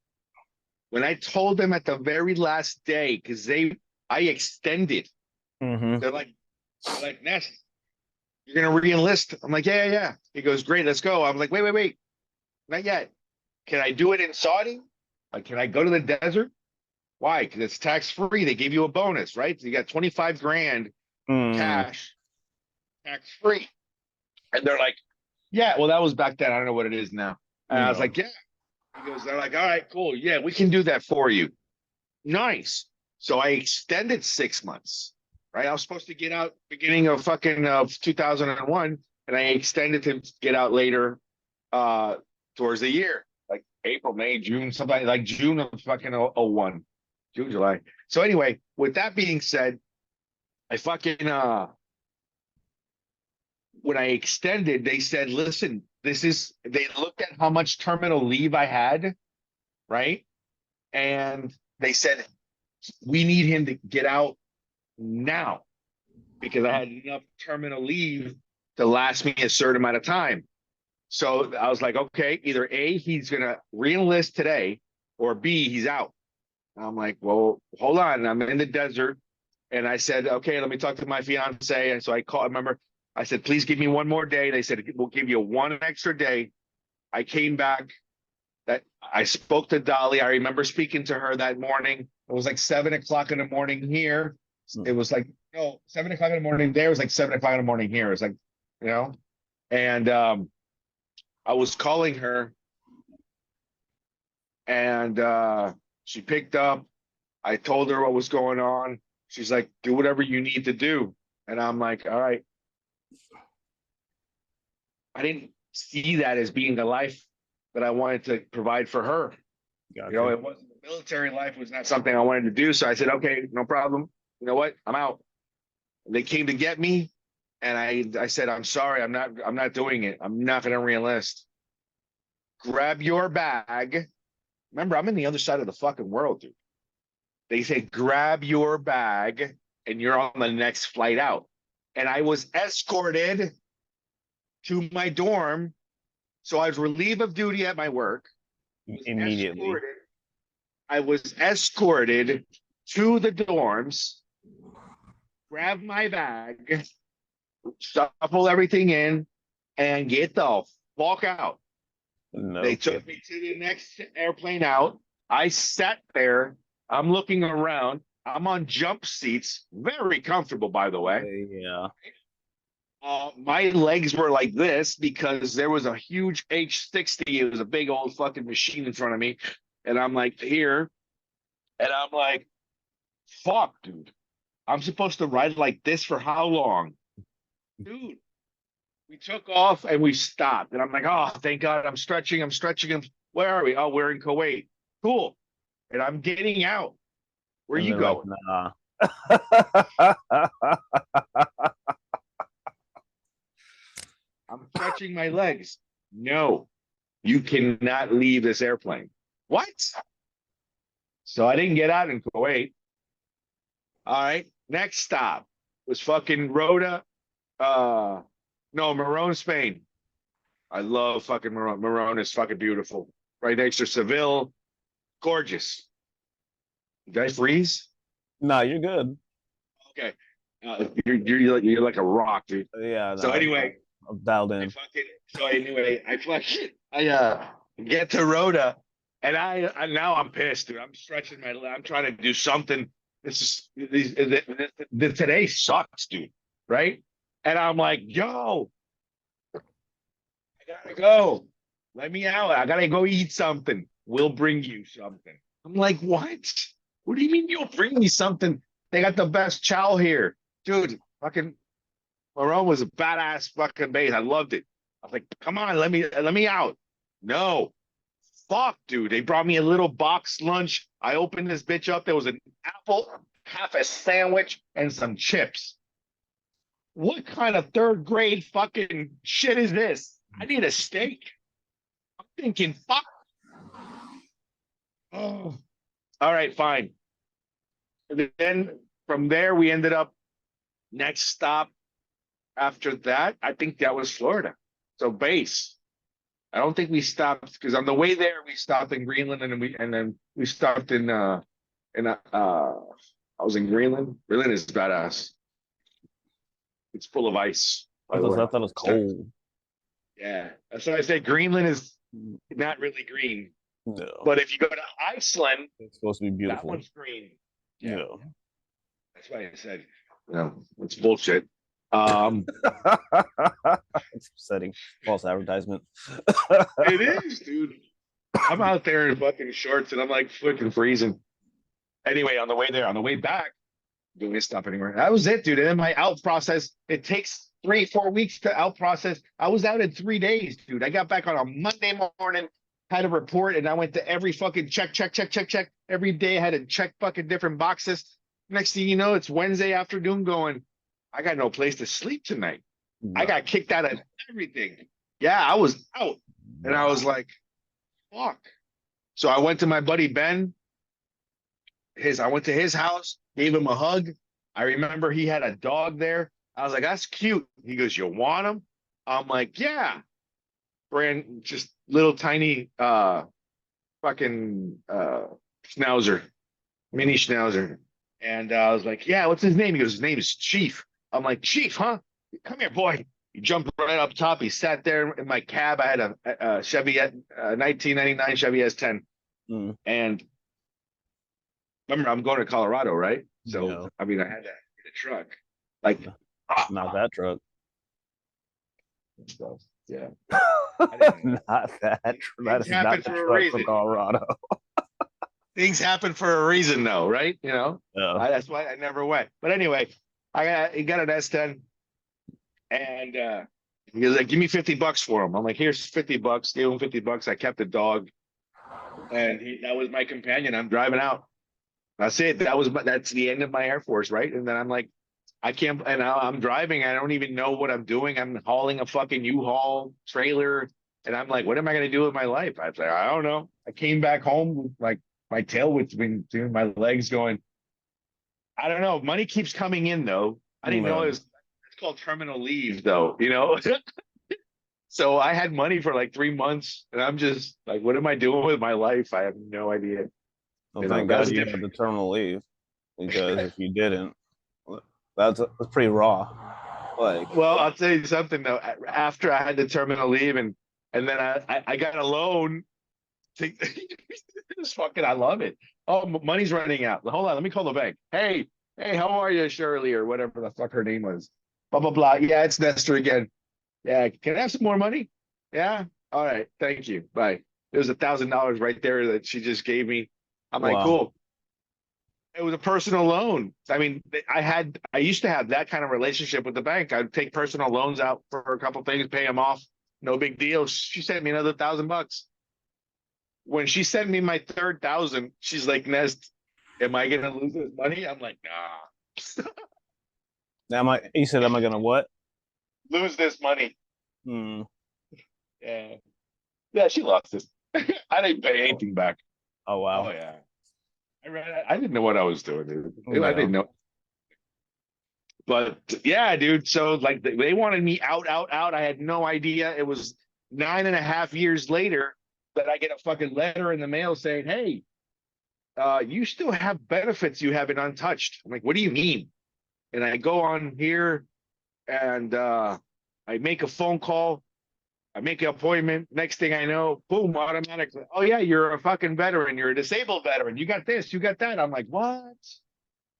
when I told them at the very last day, because I extended. Mm-hmm. They're like, Ness, you're gonna re-enlist. I'm like, yeah, yeah, yeah. He goes, great, let's go. I'm like, wait, not yet. Can I do it in Saudi? Like, can I go to the desert? Why? Because it's tax free. They give you a bonus, right? So you got 25 grand Mm, cash, tax free. And they're like, yeah, well, that was back then. I don't know what it is now. And I was no. like, yeah. He goes, they're like, all right, cool. Yeah, we can do that for you. Nice. So I extended 6 months, right? I was supposed to get out beginning of fucking of 2001, and I extended to get out later uh towards the year, like April, May, June, something like June of fucking '01, June, July. So anyway, with that being said, I fucking when I extended, they said, listen, they looked at how much terminal leave I had, right? And they said, we need him to get out now because I had enough terminal leave to last me a certain amount of time. So I was like, okay, either A, he's going to re-enlist today, or B, he's out. And I'm like, well, hold on. I'm in the desert. And I said, okay, let me talk to my fiance. And so I remember I said, please give me one more day. They said, we'll give you one extra day. I came back. That I spoke to Dolly. I remember speaking to her that morning. It was like 7 o'clock in the morning here. It was like, no, 7 o'clock in the morning there. It was like 7 o'clock in the morning here. It was like, you know, and I was calling her, and she picked up. I told her what was going on. She's like, do whatever you need to do. And I'm like, all right. I didn't see that as being the life that I wanted to provide for her. Gotcha. It wasn't the military life was not something I wanted to do. So I said, okay, no problem. You know what? I'm out. They came to get me, and I said, I'm sorry, I'm not doing it. I'm not going to reenlist. Grab your bag. Remember, I'm in the other side of the fucking world, dude. They say, grab your bag, and you're on the next flight out. And I was escorted to my dorm. So I was relieved of duty at my work. Immediately. I was escorted to the dorms, grabbed my bag, shuffle everything in, and get the fuck out. No They took me to the next airplane out. I sat there. I'm looking around. I'm on jump seats, very comfortable, by the way. Yeah. My legs were like this because there was a huge H60. It was a big old fucking machine in front of me. And I'm like, here. And I'm like, fuck, dude. I'm supposed to ride like this for how long? Dude, we took off and we stopped. And I'm like, oh, thank God. I'm stretching. I'm stretching. Where are we? Oh, we're in Kuwait. Cool. And I'm getting out. Where are And you they're like, going? nah. I'm stretching my legs. No, you cannot leave this airplane. What? So I didn't get out in Kuwait. All right. Next stop was fucking Rota. No, Morón, Spain. I love fucking Morón. Morón is fucking beautiful. Right next to Seville. Gorgeous. Did I freeze? No, you're good. Okay. You're like a rock, dude. Yeah, So no, anyway, I'm dialed in. I get to Rhoda, and I now I'm pissed, dude. I'm stretching my. I'm trying to do something. This is today sucks, dude. Right? And I'm like, yo, I gotta go. Let me out. I gotta go eat something. We'll bring you something. I'm like, what? What do you mean you'll bring me something? They got the best chow here, dude. Fucking Marone was a badass fucking base. I loved it. I was like, come on, let me out. No. Fuck, dude. They brought me a little box lunch. I opened this bitch up. There was an apple, half a sandwich, and some chips. What kind of third grade fucking shit is this? I need a steak. I'm thinking, fuck. Oh. All right, fine. And then from there, we ended up next stop after that. I think that was Florida. So base. I don't think we stopped because on the way there we stopped in Greenland and then we stopped in I was in Greenland. Greenland is badass. It's full of ice, by the way. I thought it was cold. Yeah. That's why I say Greenland is not really green. No. But if you go to Iceland, It's supposed to be beautiful. that one's green. Yeah. No. That's why I said, it's bullshit. It's upsetting. False advertisement. It is, dude. I'm out there in fucking shorts and I'm like fucking freezing. Anyway, on the way there, on the way back, don't stop anywhere. That was it, dude. And then my out process, it takes 3-4 weeks to out process. I was out in 3 days, dude. I got back on a Monday morning, had a report, and I went to every fucking check. Every day I had to check fucking different boxes. Next thing you know, it's Wednesday afternoon going, I got no place to sleep tonight. No. I got kicked out of everything. Yeah, I was out. And I was like, fuck. So I went to my buddy Ben. I went to his house, gave him a hug. I remember he had a dog there. I was like, that's cute. He goes, you want him? I'm like, yeah. Brand just little tiny fucking schnauzer, mini schnauzer. And I was like, yeah, what's his name? He goes, his name is Chief. I'm like, Chief, huh? Come here, boy. He jumped right up top. He sat there in my cab. I had a Chevy 1999 Chevy S10. And remember, I'm going to Colorado, right? So, yeah. I mean, I had to get a truck. Like, not that truck. So, yeah. Not that. That is not the truck for Colorado. Things happen for a reason, though, right? Yeah. That's why I never went. But anyway, he got an S10, and he was like, "Give me $50 for him." I'm like, "Here's $50." Gave him $50. I kept the dog, and that was my companion. I'm driving out. That's it. That's the end of my Air Force, right? And then I'm like, I can't. And I'm driving. I don't even know what I'm doing. I'm hauling a fucking U-Haul trailer, and I'm like, what am I going to do with my life? I was like, I don't know. I came back home with like my tail between my legs going, I don't know. Money keeps coming in though. I didn't know it's called terminal leave though, So I had money for like 3 months and I'm just like, what am I doing with my life? I have no idea. Well, thank God you had the terminal leave because if you didn't, that's pretty raw. Like, Well, I'll tell you something though. After I had the terminal leave, and then I got a loan. To, it's fucking, I love it. Oh, money's running out. Hold on, let me call the bank. Hey, how are you, Shirley, or whatever the fuck her name was? Blah blah blah. Yeah, it's Nestor again. Yeah, can I have some more money? Yeah. All right, thank you. Bye. There's $1,000 right there that she just gave me. I'm like, wow. cool. It was a personal loan. I mean, I used to have that kind of relationship with the bank. I'd take personal loans out for a couple things, pay them off. No big deal. She sent me another $1,000. When she sent me my third thousand, she's like, Nest, am I gonna lose this money? I'm like, nah. You said, am I gonna what? Lose this money. Hmm. Yeah. Yeah, she lost it. I didn't pay anything back. Oh Oh wow. yeah. I didn't know what I was doing, dude. I Yeah. didn't know. But yeah, dude. So like they wanted me out, out, out. I had no idea. It was 9.5 years later that I get a fucking letter in the mail saying, "Hey, you still have benefits you haven't untouched." I'm like, "What do you mean?" And I go on here and I make a phone call. I make an appointment. Next thing I know, boom, automatically. Oh yeah, you're a fucking veteran. You're a disabled veteran. You got this. You got that. I'm like, what?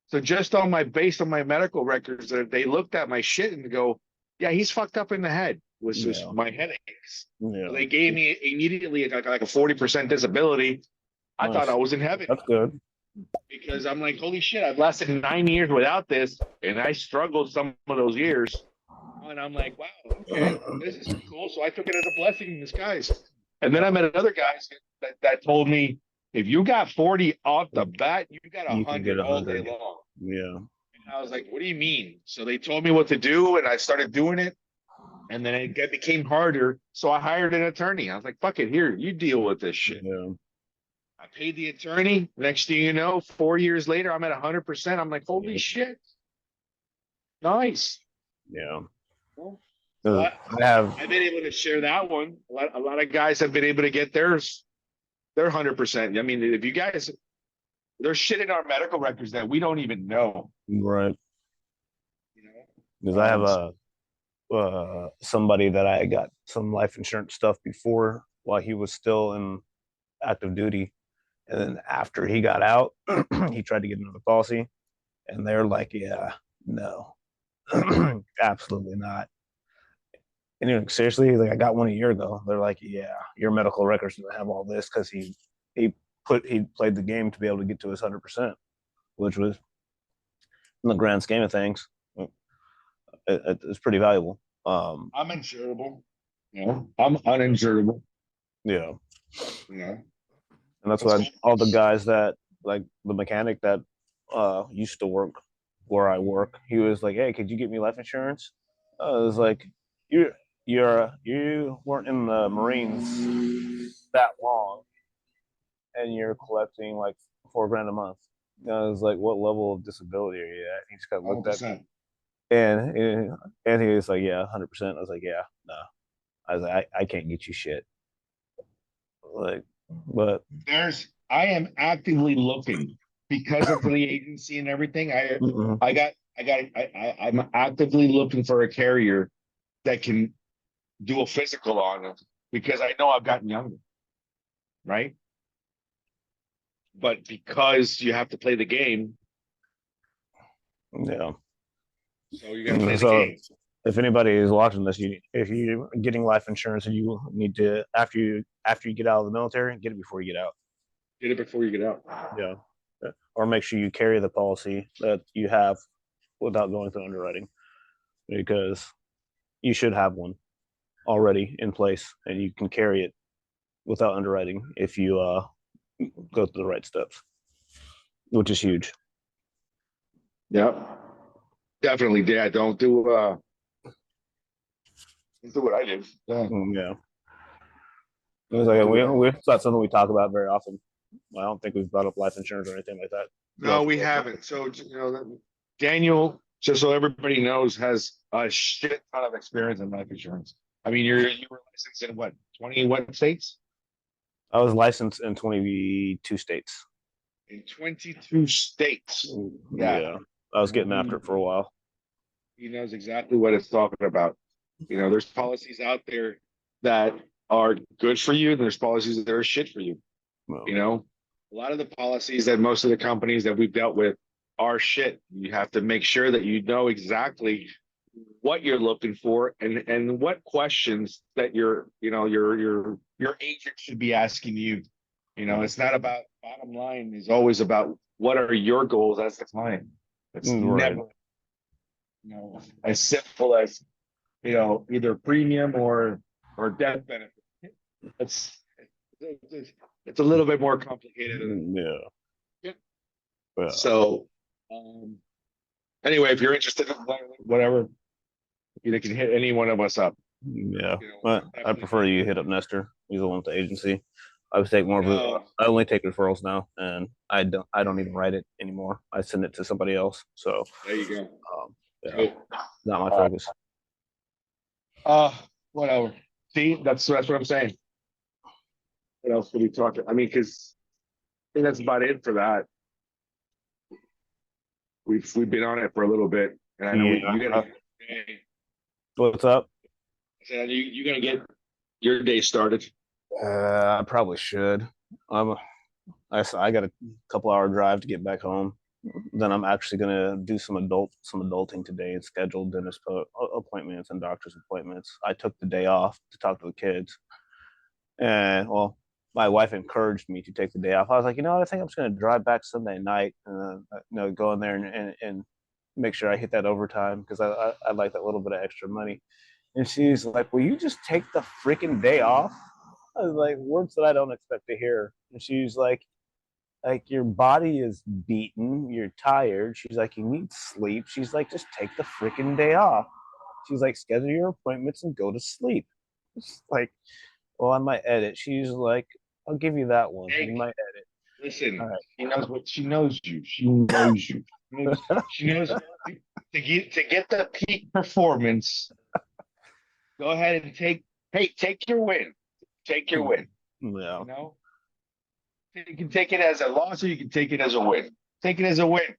So just based on my medical records, they looked at my shit and go, yeah, he's fucked up in the head. Was just Yeah. my headaches. So Yeah. they gave me immediately like a 40% disability. I thought I Nice. was in heaven That's good. because I'm like, holy shit, I've lasted 9 years without this, and I struggled some of those years. And I'm like, wow, okay, this is cool. So I took it as a blessing in disguise. And then I Yeah. met other guys that told me, if you got 40 off the bat, you got You can get 100 all day 100. long. Yeah. I was like, what do you mean? So they told me what to do, and I started doing it. And then it became harder. So I hired an attorney. I was like, fuck it, here, you deal with this shit. Yeah. I paid the attorney. Next thing you know, 4 years later, I'm at 100%. I'm like, holy Yeah. shit. Nice. Yeah. So 'Cause I have. I've been able to share that one. A lot of guys have been able to get theirs, their 100%. I mean, if you guys, there's shit in our medical records that we don't even know. Right. You Because know, I have a somebody that I got some life insurance stuff before while he was still in active duty, and then after he got out, he tried to get another policy, and they're like, "Yeah, no, absolutely not." And seriously, like I got one a year ago. They're like, "Yeah, your medical records don't have all this because he played the game to be able to get to his 100%, which was in the grand scheme of things, it's pretty valuable." I'm insurable. I'm uninsurable. Yeah, Yeah. and that's That's why cool. all the guys that like the mechanic that used to work where I work, he was like, "Hey, could you get me life insurance?" I was like, You weren't in the Marines that long, and you're collecting like 4 grand a month." I was like, "What level of disability are you at?" He just kind of looked at me, 100%. and he was like, "Yeah, 100%." I was like, "Yeah, no." I was like, I can't get you shit." Like, but I am actively looking because of the agency and everything. mm-mm, I'm actively looking for a carrier that can do a physical on it because I know I've gotten younger, right? But because you have to play the game, yeah. so you got to play the So game. if anybody is watching this, if you're getting life insurance and you need to after you get out of the military, get it before you get out. Get it before you get out. Yeah, or make sure you carry the policy that you have without going through underwriting, because you should have one already in place and you can carry it without underwriting if you go through the right steps, which is huge. Yeah, definitely. Yeah, don't do what I did. Yeah. Yeah, it was like it's not something we talk about very often. I don't think we've brought up life insurance or anything like that. No, we haven't. So Daniel, just so everybody knows, has a shit ton of experience in life insurance. I mean, you were licensed in what, 20 what states? I was licensed in 22 states. In 22 states. Yeah. Yeah, I was getting after it for a while. he knows exactly what it's talking about. There's policies out there that are good for you, and there's policies that are shit for you. Well, A lot of the policies that most of the companies that we've dealt with are shit. You have to make sure that you know exactly what you're looking for and what questions that your agent should be asking you. It's not about bottom line is always about what are your goals as the client. It's right. never as simple as either premium or death benefit. It's it's a little bit more complicated than Yeah. yeah. Yeah. So anyway, if you're interested in whatever, you can hit any one of us up. Yeah. But I prefer you hit up Nestor. He's the one with the agency. I would take more of it. I only take referrals now, and I don't even write it anymore. I send it to somebody else. So there you go. Yeah, not my focus. Whatever. See, that's what I'm saying. What else could we talk? I mean, because I think that's about it for that. We've been on it for a little bit, and I know you gotta. What's up? I said you gotta get your day started. I probably should. I got a couple hour drive to get back home. Then I'm actually gonna do some adulting today and schedule dentist appointments and doctor's appointments. I took the day off to talk to the kids, and well, my wife encouraged me to take the day off. I was like, I think I'm just gonna drive back Sunday night, and go in there and make sure I hit that overtime because I like that little bit of extra money. And she's like, "Will you just take the freaking day off?" I was like, words that I don't expect to hear. And she's like your body is beaten, you're tired. She's like, you need sleep. She's like, just take the freaking day off. She's like, schedule your appointments and go to sleep. It's like, well, I might edit. She's like, I'll give you that one. You might edit. Listen, right. She knows you. She knows you. She knows to get the peak performance. Go ahead and take your win. Take your win. Yeah. You can take it as a loss or you can take it as a win. Take it as a win.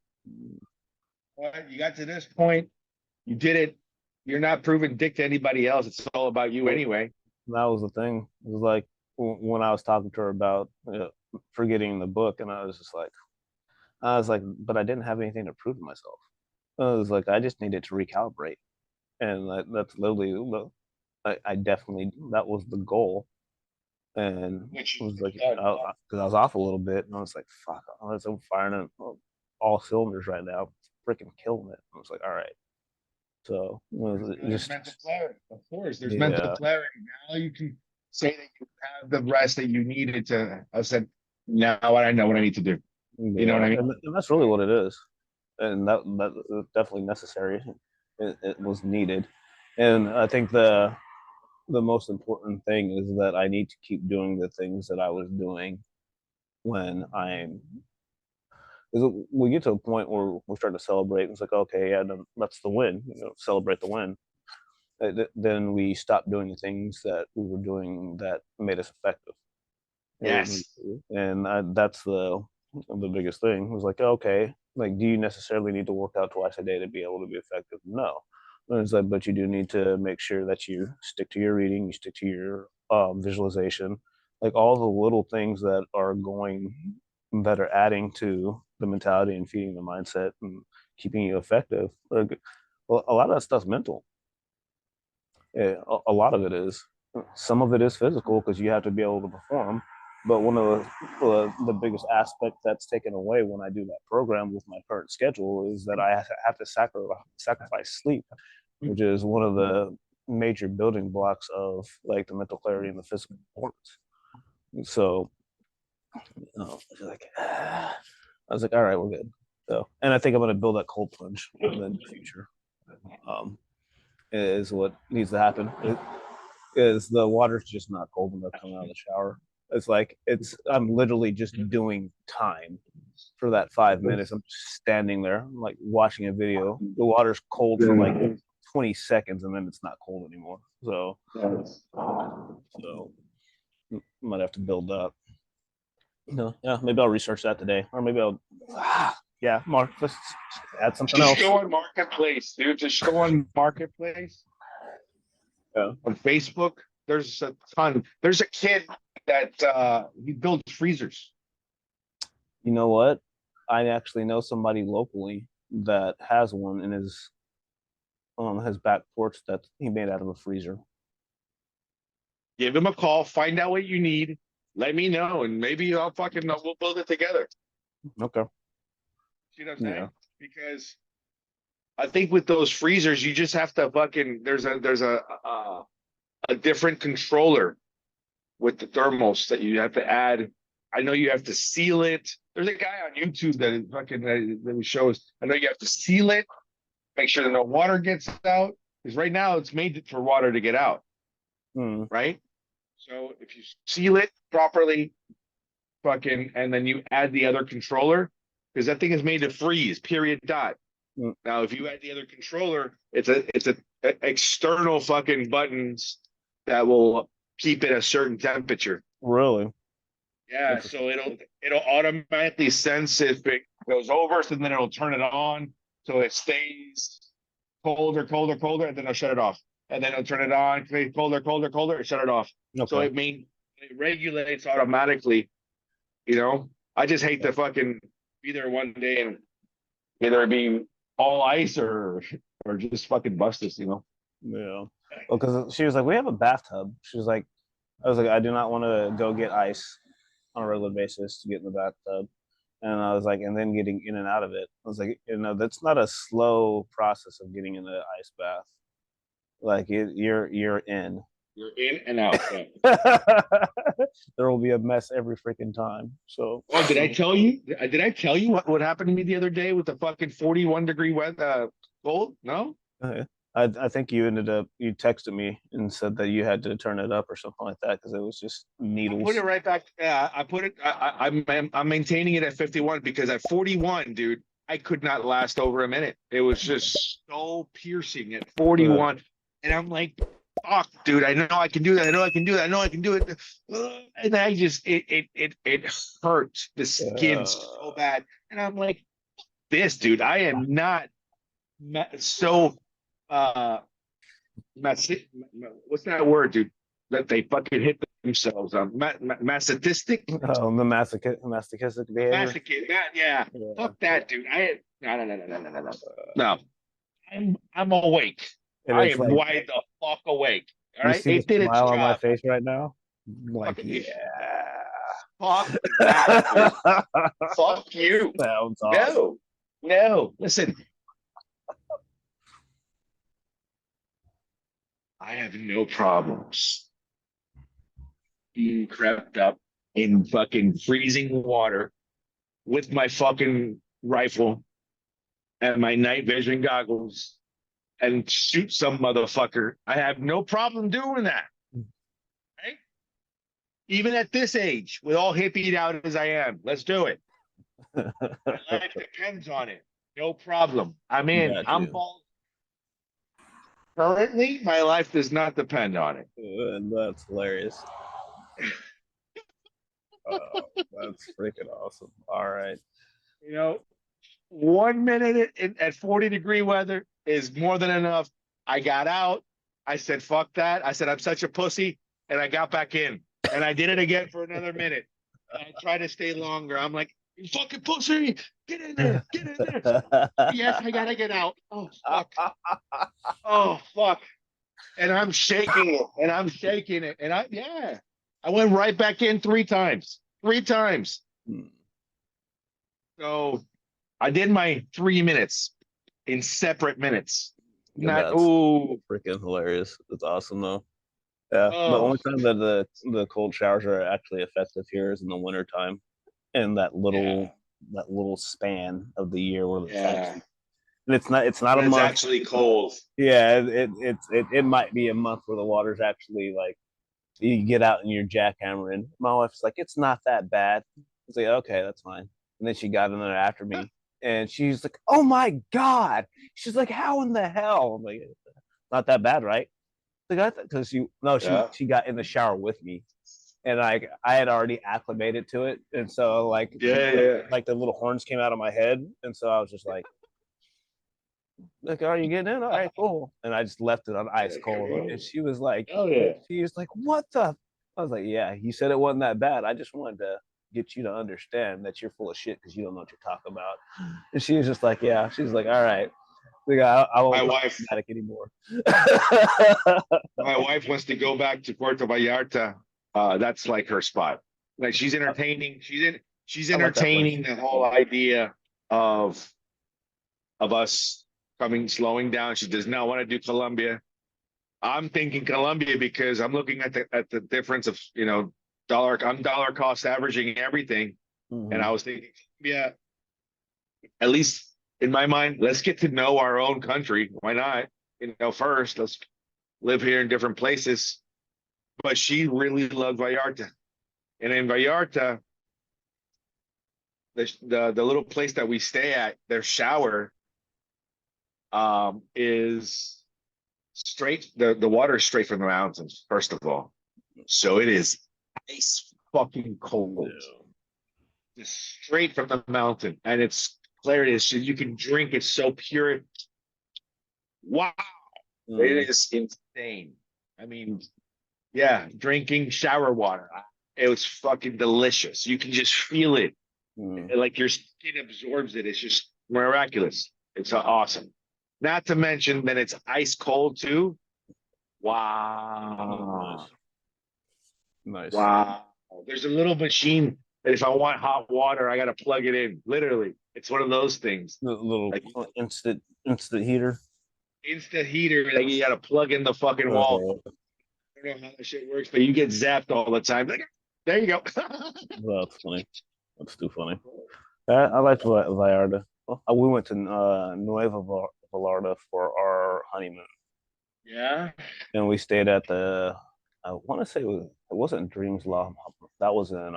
All right, you got to this point. You did it. You're not proving dick to anybody else. It's all about you anyway. That was the thing. It was like when I was talking to her about forgetting the book, and I was like, but I didn't have anything to prove to myself. I was like, I just needed to recalibrate, and that's literally, I definitely that was the goal, and it was like because I was off a little bit, and I was like, fuck, I'm firing all cylinders right now, freaking killing it. I was like, all right. So there's mental clarity, of course. There's mental clarity. Now you can say that you have the rest that you needed to. I said, now I know what I need to do. You know what I mean? And that's really what it is, and that is definitely necessary. It was needed, and I think the most important thing is that I need to keep doing the things that I was doing when I'm. We get to a point where we start to celebrate. And it's like, okay, yeah, that's the win. Celebrate the win. Then we stop doing the things that we were doing that made us effective. Yes, and that's the biggest thing. It was like, okay, like, do you necessarily need to work out twice a day to be able to be effective? No. It's like, but you do need to make sure that you stick to your reading, you stick to your visualization, like all the little things that are adding to the mentality and feeding the mindset and keeping you effective. Like, well, a lot of that stuff's mental. Yeah, a lot of it is. Some of it is physical because you have to be able to perform. But one of the biggest aspects that's taken away when I do that program with my current schedule is that I have to sacrifice sleep, which is one of the major building blocks of like the mental clarity and the physical performance. So, I was like, all right, we're good. So, and I think I'm going to build that cold plunge in the future. Is what needs to happen. Is the water's just not cold enough coming out of the shower. It's like I'm literally just doing time for that 5 minutes. I'm just standing there, I'm like watching a video. The water's cold for like 20 seconds and then it's not cold anymore. So might have to build up. Yeah, maybe I'll research that today, or maybe I'll Yeah, Mark, let's add something Just else. go on Marketplace, dude. Just go on Marketplace Yeah. on Facebook. There's a ton. There's a kid that he builds freezers. You know what? I actually know somebody locally that has one in his on his back porch that he made out of a freezer. Give him a call. Find out what you need. Let me know, and maybe I'll fucking we'll build it together. Okay. You know what I'm Yeah. saying? Because I think with those freezers, you just have to fucking there's a different controller with the thermos that you have to add. I know you have to seal it. There's a guy on YouTube that fucking that shows. I know you have to seal it, make sure that no water gets out. Because right now it's made for water to get out, right? So if you seal it properly, fucking, and then you add the other controller, because that thing is made to freeze. Period. Dot. Now, if you add the other controller, it's a external fucking buttons that will keep it a certain temperature. Really? Yeah, so it'll automatically sense if it goes over, so then it'll turn it on, so it stays colder, and then it'll shut it off, and then it'll turn it on, colder, and shut it off. Okay. So it regulates automatically. You know, I just hate to fucking be there one day and either be all ice or just fucking bust us. You know. Yeah. Well, because she was like, we have a bathtub. She was like, I was like, I do not want to go get ice on a regular basis to get in the bathtub. And I was like, and then getting in and out of it. I was like, that's not a slow process of getting in the ice bath. Like you're in. You're in and out. There will be a mess every freaking time. So. Oh, did I tell you? Did I tell you what happened to me the other day with the fucking 41-degree weather cold? No. I think you texted me and said that you had to turn it up or something like that because it was just needles. I put it right back. I put it. I'm maintaining it at 51 because at 41, dude, I could not last over a minute. It was just so piercing at 41, and I'm like, "Fuck, dude! I know I can do that. I know I can do that. I know I can do it." And I just it hurts the skin so bad, and I'm like, "This, dude, I am not so." What's that word, dude? That they fucking hit themselves. Masochistic. Oh, the masochistic behavior. Masochist. Yeah. Fuck that, dude. No. I'm awake. I am wide the fuck awake. All right. It did its job on my face right now. Like, fuck that. Fuck you. Sounds awesome. No. Listen. I have no problems being crept up in fucking freezing water with my fucking rifle and my night vision goggles and shoot some motherfucker. I have no problem doing that. Right? Even at this age, with all hippied out as I am, let's do it. My life depends on it. No problem. I'm in. I'm bald. Currently, my life does not depend on it. That's hilarious. That's freaking awesome. All right. You know, 1 minute at 40-degree weather is more than enough. I got out. I said, fuck that. I said, I'm such a pussy. And I got back in. And I did it again for another minute. And I tried to stay longer. I'm like, you fucking pussy. Get in there. Get in there. Yes, I got to get out. Oh, fuck. Oh, fuck. And I'm shaking it. And I went right back in 3 times. 3 times. So I did my 3 minutes in separate minutes. Freaking hilarious. That's awesome though. Yeah. The only time that the cold showers are actually effective here is in the wintertime. And that little span of the year where and it's not a month. It's actually cold. Yeah, it might be a month where the water's actually like you get out and you're jackhammering. My wife's like, it's not that bad. I was like, okay, that's fine. And then she got in there after me, and she's like, oh my god. She's like, how in the hell? I'm like, not that bad, right? Because she got in the shower with me. and like I had already acclimated to it, and so like like the little horns came out of my head, and so I was just like, are you getting in? All right, cool. And I just left it on ice cold, and she was like, what the? I was like, yeah, you said it wasn't that bad. I just wanted to get you to understand that you're full of shit because you don't know what you're talking about. And she was just like, yeah. She's like, all right. Like, I won't my wife anymore. My wife wants to go back to Puerto Vallarta. That's like her spot. Like she's entertaining. She's entertaining the whole idea of us slowing down. She does not want to do Colombia. I'm thinking Colombia because I'm looking at the difference of dollar cost averaging everything, and I was thinking, yeah, at least in my mind, let's get to know our own country. Why not? First, let's live here in different places. But she really loved Vallarta, and in Vallarta, the little place that we stay at, their shower is straight. The water is straight from the mountains. First of all, so it is ice fucking cold, just straight from the mountain, and it's clear. It is. You can drink. It's so pure. Wow, it is insane. I mean, yeah, drinking shower water. It was fucking delicious. You can just feel it. Like your skin absorbs it. It's just miraculous. It's awesome. Not to mention that it's ice cold too. Wow. Nice. Wow. There's a little machine that if I want hot water, I got to plug it in. Literally. It's one of those things. The little like, instant heater. Instant heater that you got to plug in the fucking wall. I don't know how that shit works, but you get zapped all the time. Like, there you go. Well, that's funny. That's too funny. I liked Vallarta. We went to Nueva Vallarta for our honeymoon. Yeah. And we stayed at I want to say it wasn't Dreams La. That was in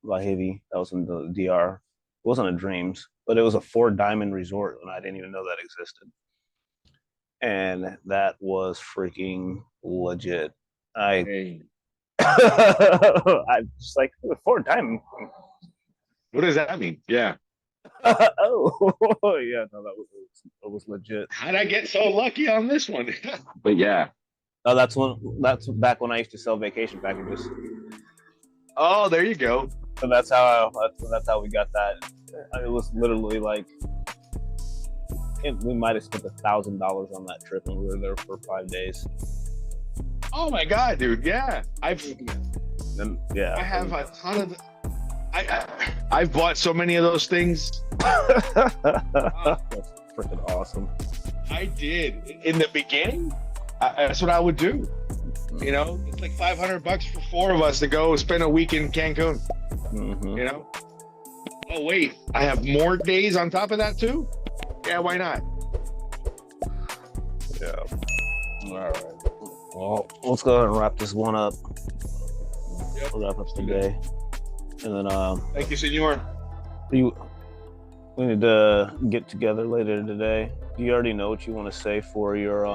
La Heavy. That was in the DR. It wasn't a Dreams, but it was a 4-diamond resort, and I didn't even know that existed. And that was freaking legit. I just like 4-diamond. What does that mean? Yeah. Oh yeah, no, it was legit. How'd I get so lucky on this one? But yeah. Oh, that's back when I used to sell vacation packages. Oh, there you go. So that's how we got that. It was literally like we might have spent $1,000 on that trip, and we were there for 5 days. Oh my god, dude! Yeah, I have a ton of. I've bought so many of those things. That's freaking awesome. I did in the beginning. That's what I would do. It's like $500 for 4 of us to go spend a week in Cancun. Oh wait, I have more days on top of that too. Yeah, why not? Yeah. All right. Well, let's go ahead and wrap this one up. Yep. We'll wrap up today. And then thank you, senor. We need to get together later today. Do you already know what you want to say for your